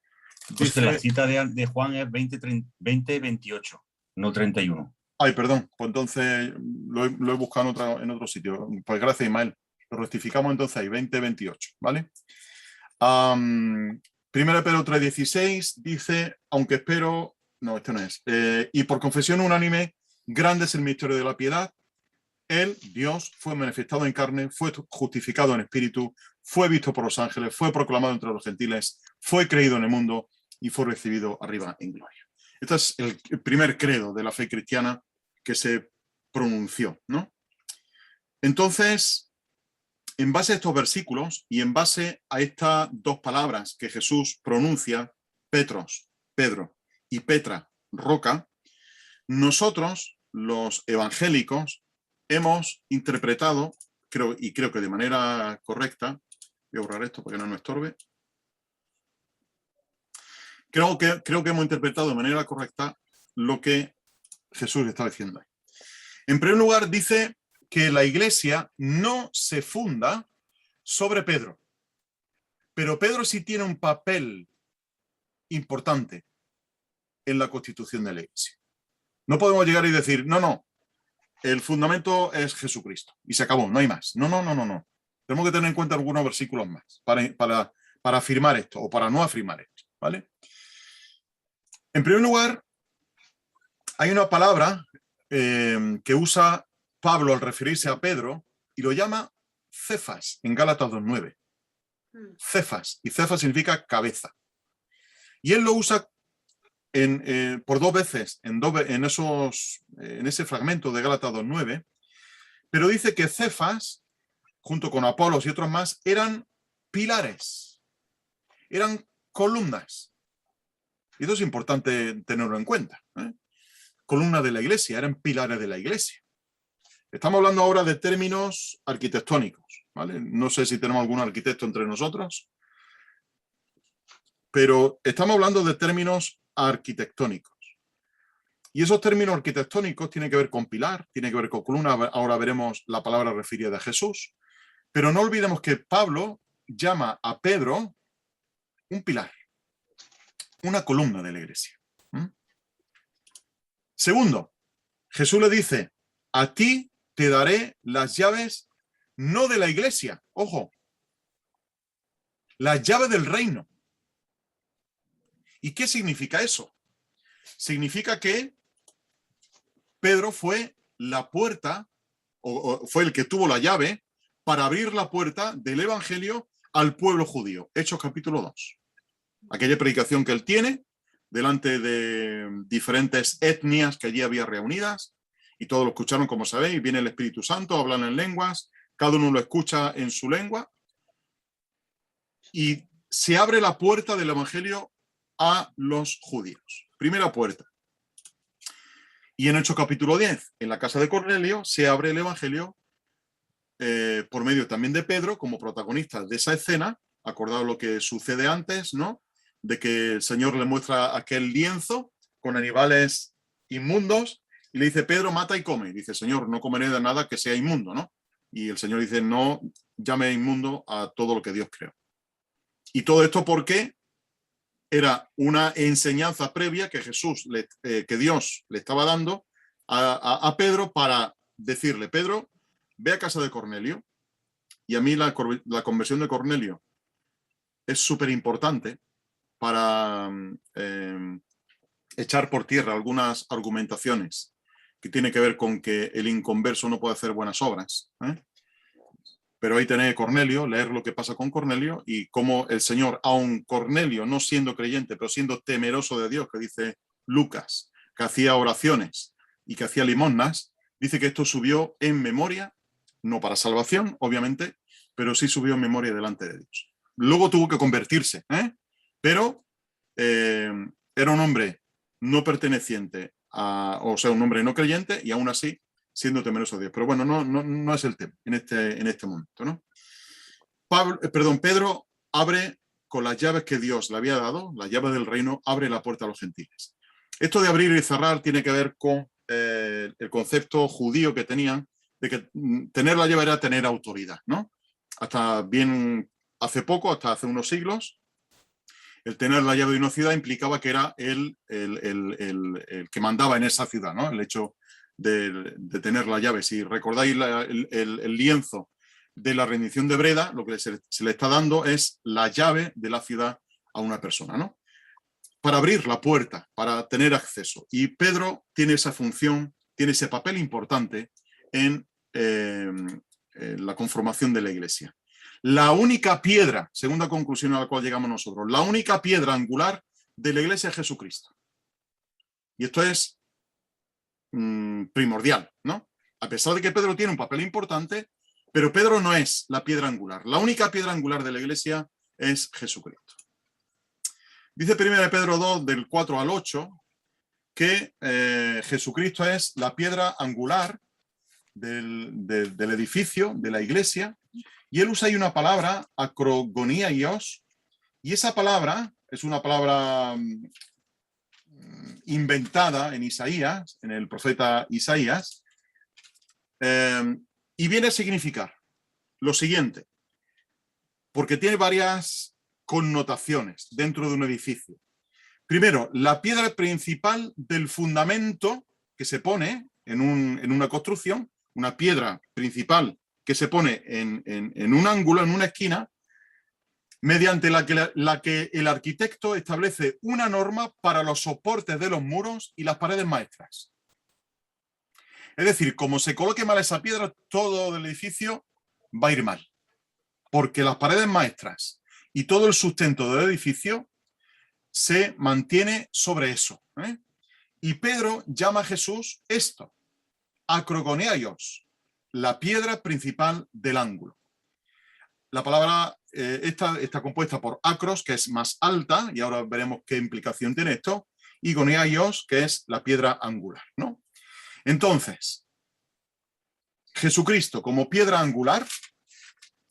Pues que la cita de Juan es 20:28, no 31. Ay, perdón. Pues entonces lo he buscado en otro sitio. Pues gracias, Ismael. Lo rectificamos entonces ahí, 20:28, ¿vale? 1 Pedro 3:16 dice, aunque espero... No, este no es. Y por confesión unánime, grande es el misterio de la piedad. Él, Dios, fue manifestado en carne, fue justificado en espíritu, fue visto por los ángeles, fue proclamado entre los gentiles, fue creído en el mundo y fue recibido arriba en gloria. Este es el primer credo de la fe cristiana que se pronunció, ¿no? Entonces, en base a estos versículos y en base a estas dos palabras que Jesús pronuncia, Petros, Pedro y Petra, roca, nosotros, los evangélicos, hemos interpretado, creo que de manera correcta, voy a borrar esto para que no nos estorbe, creo que hemos interpretado de manera correcta lo que Jesús está diciendo ahí. En primer lugar, dice que la iglesia no se funda sobre Pedro, pero Pedro sí tiene un papel importante en la constitución de la iglesia. No podemos llegar y decir, no, el fundamento es Jesucristo y se acabó, no hay más. No. Tenemos que tener en cuenta algunos versículos más para afirmar esto o para no afirmar esto, ¿vale? En primer lugar, hay una palabra que usa Pablo al referirse a Pedro y lo llama Cefas en Gálatas 2:9. Cefas, y Cefas significa cabeza. Y él lo usa por dos veces en ese fragmento de Gálatas 2:9, pero dice que Cefas, junto con Apolos y otros más, eran pilares, eran columnas. Y eso es importante tenerlo en cuenta, ¿eh? Columnas de la iglesia, eran pilares de la iglesia. Estamos hablando ahora de términos arquitectónicos, ¿vale? No sé si tenemos algún arquitecto entre nosotros, pero estamos hablando de términos arquitectónicos. Y esos términos arquitectónicos tienen que ver con pilar, tienen que ver con columna. Ahora veremos la palabra referida a Jesús. Pero no olvidemos que Pablo llama a Pedro un pilar, una columna de la iglesia. Segundo, Jesús le dice a ti te daré las llaves, no de la iglesia, ojo, las llaves del reino. ¿Y qué significa eso? Significa que Pedro fue la puerta, o fue el que tuvo la llave para abrir la puerta del evangelio al pueblo judío. Hechos capítulo 2. Aquella predicación que él tiene delante de diferentes etnias que allí había reunidas, y todos lo escucharon, como sabéis, viene el Espíritu Santo, hablan en lenguas, cada uno lo escucha en su lengua, y se abre la puerta del evangelio a los judíos. Primera puerta. Y en Hechos capítulo 10, en la casa de Cornelio, se abre el evangelio por medio también de Pedro, como protagonista de esa escena. Acordado lo que sucede antes, ¿no? De que el Señor le muestra aquel lienzo con animales inmundos y le dice: Pedro, mata y come. Y dice: Señor, no comeré de nada que sea inmundo, ¿no? Y el Señor dice: no llame inmundo a todo lo que Dios creó. Y todo esto porque era una enseñanza previa que que Dios le estaba dando a Pedro, para decirle: Pedro, ve a casa de Cornelio. Y a mí la conversión de Cornelio es súper importante para echar por tierra algunas argumentaciones que tienen que ver con que el inconverso no puede hacer buenas obras, ¿eh? Pero ahí tenéis Cornelio, leer lo que pasa con Cornelio y cómo el Señor, aun Cornelio no siendo creyente, pero siendo temeroso de Dios, que dice Lucas, que hacía oraciones y que hacía limosnas, dice que esto subió en memoria, no para salvación, obviamente, pero sí subió en memoria delante de Dios. Luego tuvo que convertirse, pero era un hombre no perteneciente, o sea, un hombre no creyente, y aún así siendo temeroso de Dios. Pero bueno, no es el tema en este momento, ¿no? Pedro abre con las llaves que Dios le había dado, las llaves del reino, abre la puerta a los gentiles. Esto de abrir y cerrar tiene que ver con el concepto judío que tenían de que tener la llave era tener autoridad, ¿no? Hasta bien hace poco, hasta hace unos siglos, el tener la llave de una ciudad implicaba que era el que mandaba en esa ciudad, ¿no? El hecho de tener la llave. Si recordáis el lienzo de la rendición de Breda, lo que se le está dando es la llave de la ciudad a una persona, ¿no? Para abrir la puerta, para tener acceso. Y Pedro tiene esa función, tiene ese papel importante en la conformación de la iglesia. La única piedra, segunda conclusión a la cual llegamos nosotros, la única piedra angular de la iglesia es Jesucristo. Y esto es primordial, ¿no? A pesar de que Pedro tiene un papel importante, pero Pedro no es la piedra angular. La única piedra angular de la iglesia es Jesucristo. Dice 1 Pedro 2, del 4 al 8, que Jesucristo es la piedra angular del edificio, de la iglesia, y él usa ahí una palabra, acrogoníaios, y esa palabra es una palabra inventada en Isaías, en el profeta Isaías, y viene a significar lo siguiente, porque tiene varias connotaciones dentro de un edificio. Primero, la piedra principal del fundamento que se pone en una construcción, una piedra principal que se pone en un ángulo, en una esquina, mediante la que el arquitecto establece una norma para los soportes de los muros y las paredes maestras. Es decir, como se coloque mal esa piedra, todo el edificio va a ir mal, porque las paredes maestras y todo el sustento del edificio se mantiene sobre eso, ¿eh? Y Pedro llama a Jesús esto, acrogoníaios, la piedra principal del ángulo. La palabra está compuesta por acros, que es más alta, y ahora veremos qué implicación tiene esto, y goniaios, que es la piedra angular, ¿no? Entonces, Jesucristo como piedra angular,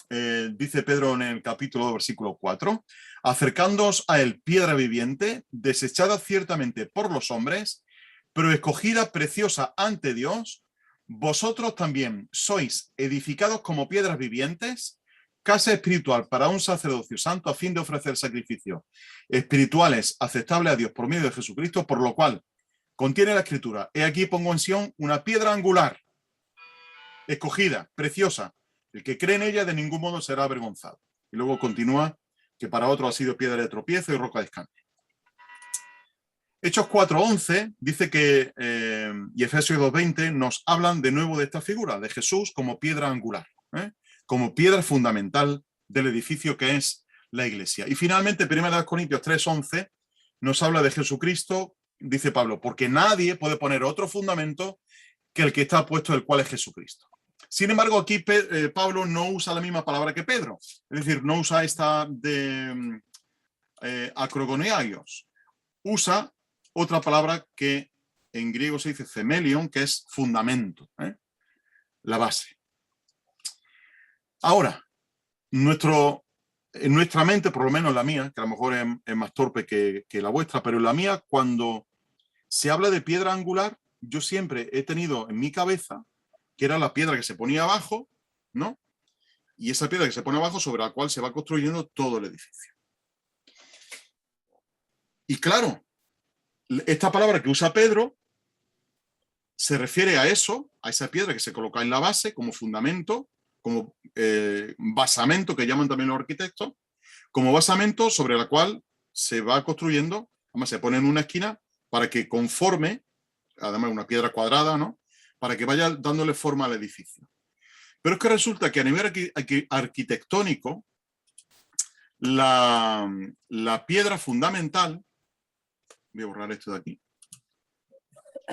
dice Pedro en el capítulo 2, versículo 4, acercándoos a él, piedra viviente, desechada ciertamente por los hombres, pero escogida preciosa ante Dios, vosotros también sois edificados como piedras vivientes, casa espiritual para un sacerdocio santo a fin de ofrecer sacrificios espirituales aceptables a Dios por medio de Jesucristo, por lo cual contiene la Escritura: he aquí pongo en Sión una piedra angular, escogida, preciosa. El que cree en ella de ningún modo será avergonzado. Y luego continúa que para otro ha sido piedra de tropiezo y roca de escándalo. Hechos 4:11 dice que, y Efesios 2:20 nos hablan de nuevo de esta figura, de Jesús como piedra angular, como piedra fundamental del edificio que es la iglesia. Y finalmente, 1 Corintios 3:11 nos habla de Jesucristo, dice Pablo, porque nadie puede poner otro fundamento que el que está puesto, el cual es Jesucristo. Sin embargo, aquí Pablo no usa la misma palabra que Pedro, es decir, no usa esta de acrogoniaios, usa otra palabra que en griego se dice themelion, que es fundamento, la base. Ahora, en nuestra mente, por lo menos la mía, que a lo mejor es más torpe que la vuestra, pero en la mía, cuando se habla de piedra angular, yo siempre he tenido en mi cabeza que era la piedra que se ponía abajo, ¿no? Y esa piedra que se pone abajo sobre la cual se va construyendo todo el edificio. Y claro, esta palabra que usa Pedro se refiere a eso, a esa piedra que se coloca en la base como fundamento, como basamento, que llaman también los arquitectos, como basamento sobre la cual se va construyendo, además se pone en una esquina para que conforme, además una piedra cuadrada, ¿no? Para que vaya dándole forma al edificio. Pero es que resulta que a nivel arquitectónico, la piedra fundamental, voy a borrar esto de aquí,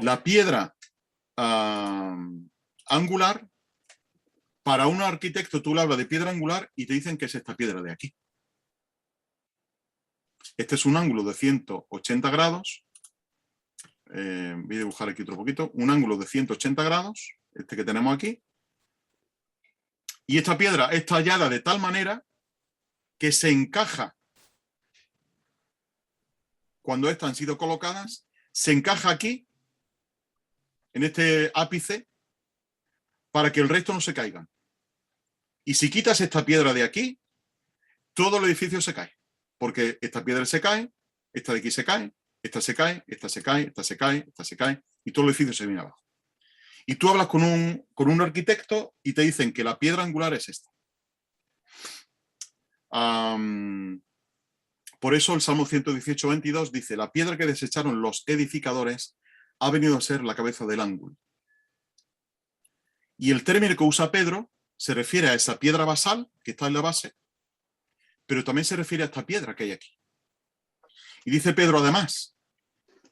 la piedra angular, para un arquitecto tú le hablas de piedra angular y te dicen que es esta piedra de aquí. Este es un ángulo de 180 grados. Voy a dibujar aquí otro poquito. Un ángulo de 180 grados, este que tenemos aquí. Y esta piedra es tallada de tal manera que se encaja, cuando estas han sido colocadas, se encaja aquí, en este ápice, para que el resto no se caigan. Y si quitas esta piedra de aquí, todo el edificio se cae. Porque esta piedra se cae, esta de aquí se cae, esta se cae, esta se cae, esta se cae, esta se cae, y todo el edificio se viene abajo. Y tú hablas con un arquitecto y te dicen que la piedra angular es esta. Por eso el Salmo 118:22 dice: la piedra que desecharon los edificadores ha venido a ser la cabeza del ángulo. Y el término que usa Pedro se refiere a esa piedra basal que está en la base, pero también se refiere a esta piedra que hay aquí. Y dice Pedro además: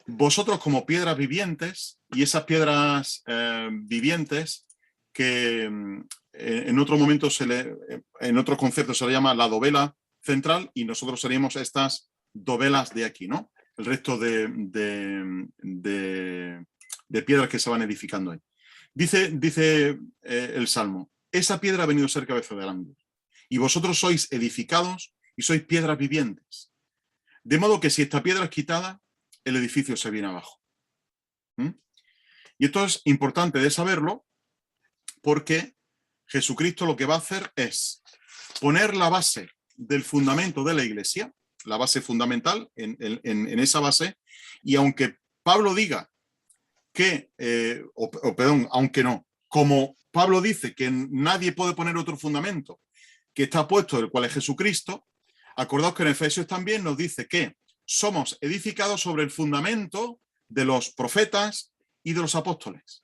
vosotros como piedras vivientes, y esas piedras vivientes que en otro momento en otros conceptos se le llama la dovela central, y nosotros seríamos estas dovelas de aquí, ¿no? El resto de piedras que se van edificando ahí. Dice el Salmo: esa piedra ha venido a ser cabeza del ángulo, y vosotros sois edificados y sois piedras vivientes. De modo que si esta piedra es quitada, el edificio se viene abajo. Y esto es importante de saberlo, porque Jesucristo lo que va a hacer es poner la base del fundamento de la iglesia, la base fundamental en esa base, y aunque Pablo diga que, perdón, aunque no, como Pablo dice que nadie puede poner otro fundamento que está puesto, el cual es Jesucristo, acordaos que en Efesios también nos dice que somos edificados sobre el fundamento de los profetas y de los apóstoles.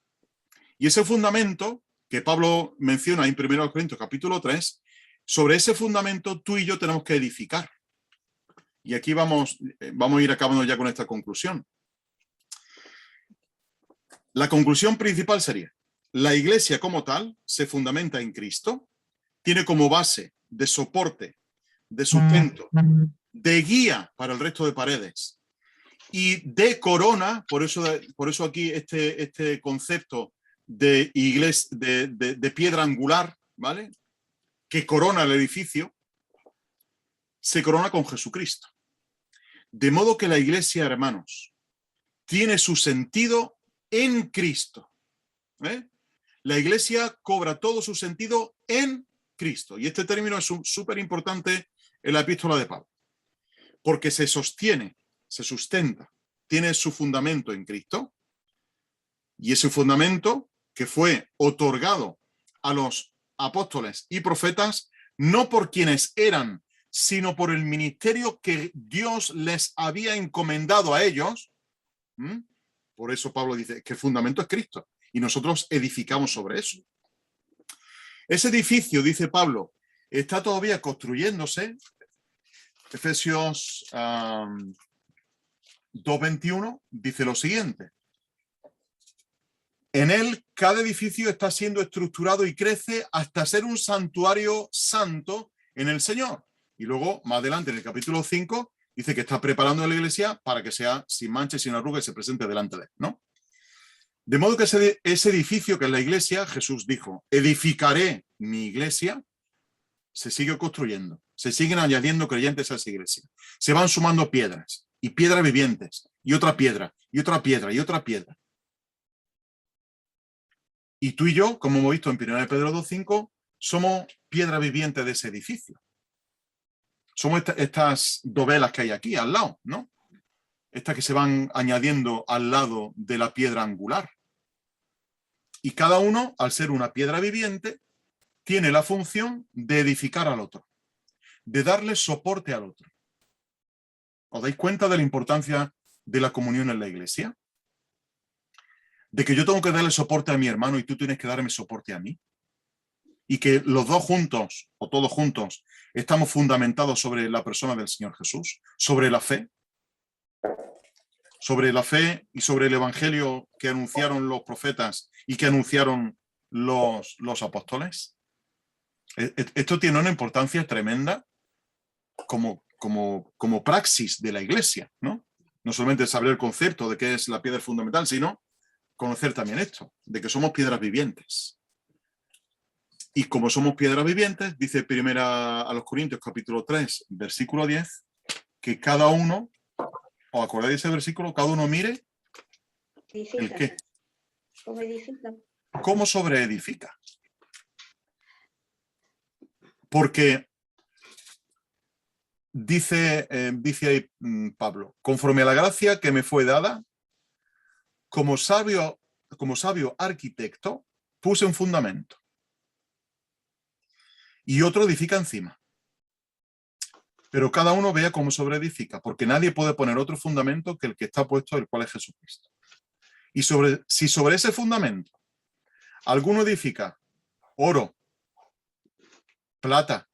Y ese fundamento que Pablo menciona en 1 Corintios capítulo 3, sobre ese fundamento tú y yo tenemos que edificar. Y aquí vamos a ir acabando ya con esta conclusión. La conclusión principal sería: la iglesia como tal se fundamenta en Cristo, tiene como base de soporte, de sustento, de guía para el resto de paredes y de corona. Por eso aquí este concepto de iglesia, de piedra angular, ¿vale?, que corona el edificio, se corona con Jesucristo. De modo que la iglesia, hermanos, tiene su sentido en Cristo. La iglesia cobra todo su sentido en Cristo. Y este término es súper importante en la epístola de Pablo, porque se sostiene, se sustenta, tiene su fundamento en Cristo, y ese fundamento que fue otorgado a los apóstoles y profetas, no por quienes eran, sino por el ministerio que Dios les había encomendado a ellos. Por eso Pablo dice que el fundamento es Cristo y nosotros edificamos sobre eso. Ese edificio, dice Pablo, está todavía construyéndose. Efesios 2:21 dice lo siguiente: en él cada edificio está siendo estructurado y crece hasta ser un santuario santo en el Señor. Y luego, más adelante, en el capítulo 5, dice que está preparando a la iglesia para que sea sin mancha y sin arruga y se presente delante de él, ¿no? De modo que ese edificio que es la iglesia, Jesús dijo, edificaré mi iglesia, se sigue construyendo. Se siguen añadiendo creyentes a esa iglesia. Se van sumando piedras, y piedras vivientes, y otra piedra, y otra piedra, y otra piedra. Y tú y yo, como hemos visto en 1 Pedro 2:5, somos piedra viviente de ese edificio. Somos estas dovelas que hay aquí, al lado, ¿no? Estas que se van añadiendo al lado de la piedra angular. Y cada uno, al ser una piedra viviente, tiene la función de edificar al otro, de darle soporte al otro. ¿Os dais cuenta de la importancia de la comunión en la iglesia? De que yo tengo que darle soporte a mi hermano y tú tienes que darme soporte a mí. Y que los dos juntos, o todos juntos, estamos fundamentados sobre la persona del Señor Jesús, sobre la fe y sobre el evangelio que anunciaron los profetas y que anunciaron los apóstoles. Esto tiene una importancia tremenda como praxis de la iglesia, ¿no? No solamente saber el concepto de qué es la piedra fundamental, sino conocer también esto, de que somos piedras vivientes. Y como somos piedras vivientes, dice primera a los Corintios capítulo 3, versículo 10, que cada uno, ¿os acordáis de ese versículo? Cada uno mire Edifica. ¿el qué? ¿Cómo edifica? ¿Cómo sobreedifica? Porque dice ahí Pablo, conforme a la gracia que me fue dada, como sabio arquitecto, puse un fundamento. Y otro edifica encima. Pero cada uno vea cómo sobreedifica, porque nadie puede poner otro fundamento que el que está puesto, el cual es Jesucristo. Y si sobre ese fundamento alguno edifica oro, plata,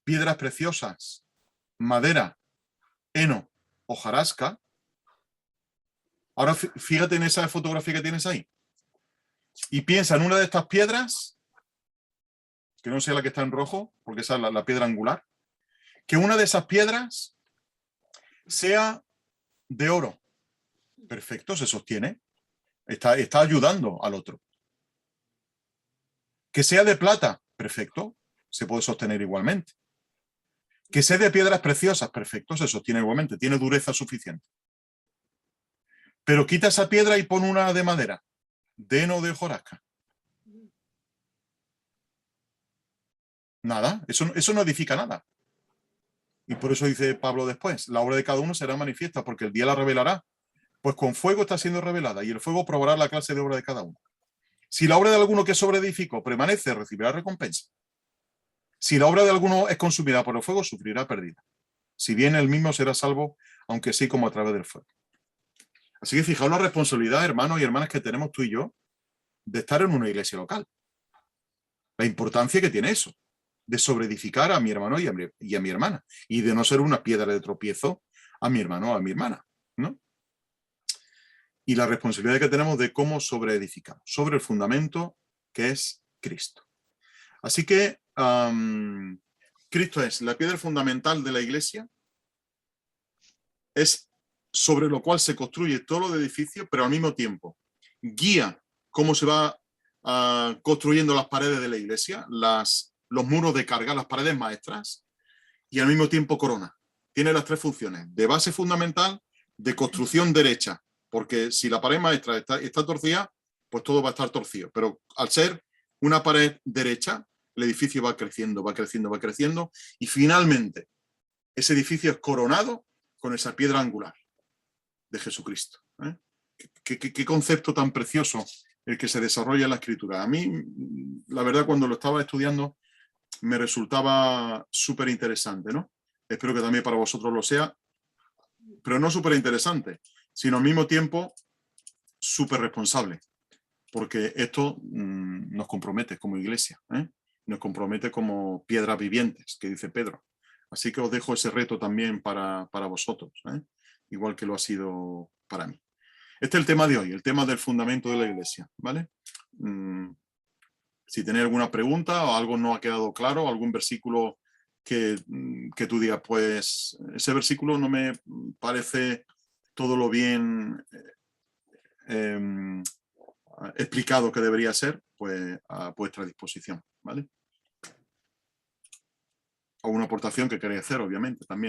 piedras preciosas, madera, heno, hojarasca, ahora fíjate en esa fotografía que tienes ahí y piensa en una de estas piedras, que no sea la que está en rojo, porque esa es la piedra angular, que una de esas piedras sea de oro. Perfecto, se sostiene. Está ayudando al otro. Que sea de plata. Perfecto, se puede sostener igualmente. Que sea de piedras preciosas. Perfecto, se sostiene igualmente. Tiene dureza suficiente. Pero quita esa piedra y pon una de madera, de heno o de hojarasca. Nada, eso no edifica nada. Y por eso dice Pablo después, la obra de cada uno será manifiesta, porque el día la revelará. Pues con fuego está siendo revelada, y el fuego probará la clase de obra de cada uno. Si la obra de alguno que sobreedificó permanece, recibirá recompensa. Si la obra de alguno es consumida por el fuego, sufrirá pérdida. Si bien él mismo será salvo, aunque sí como a través del fuego. Así que fijaos la responsabilidad, hermanos y hermanas, que tenemos tú y yo, de estar en una iglesia local. La importancia que tiene eso, de sobreedificar a mi hermano y a mi hermana, y de no ser una piedra de tropiezo a mi hermano o a mi hermana, ¿no? Y la responsabilidad que tenemos de cómo sobreedificamos, sobre el fundamento que es Cristo. Así que Cristo es la piedra fundamental de la iglesia, es sobre lo cual se construye todo el edificio, pero al mismo tiempo guía cómo se va construyendo las paredes de la iglesia, los muros de carga, las paredes maestras, y al mismo tiempo corona. Tiene las tres funciones: de base fundamental, de construcción derecha, porque si la pared maestra está torcida, pues todo va a estar torcido. Pero al ser una pared derecha, el edificio va creciendo, va creciendo, va creciendo, y finalmente ese edificio es coronado con esa piedra angular de Jesucristo. ¿Qué concepto tan precioso el que se desarrolla la escritura. A mí, la verdad, cuando lo estaba estudiando, me resultaba súper interesante, ¿no? Espero que también para vosotros lo sea, pero no súper interesante, sino al mismo tiempo súper responsable, porque esto nos compromete como iglesia, ¿eh? Nos compromete como piedras vivientes, que dice Pedro. Así que os dejo ese reto también para vosotros, ¿eh? Igual que lo ha sido para mí. Este es el tema de hoy, el tema del fundamento de la iglesia, ¿vale? Si tenéis alguna pregunta o algo no ha quedado claro, algún versículo que tú digas, pues ese versículo no me parece todo lo bien explicado que debería ser, pues a vuestra disposición, ¿vale? O una aportación que queréis hacer, obviamente, también.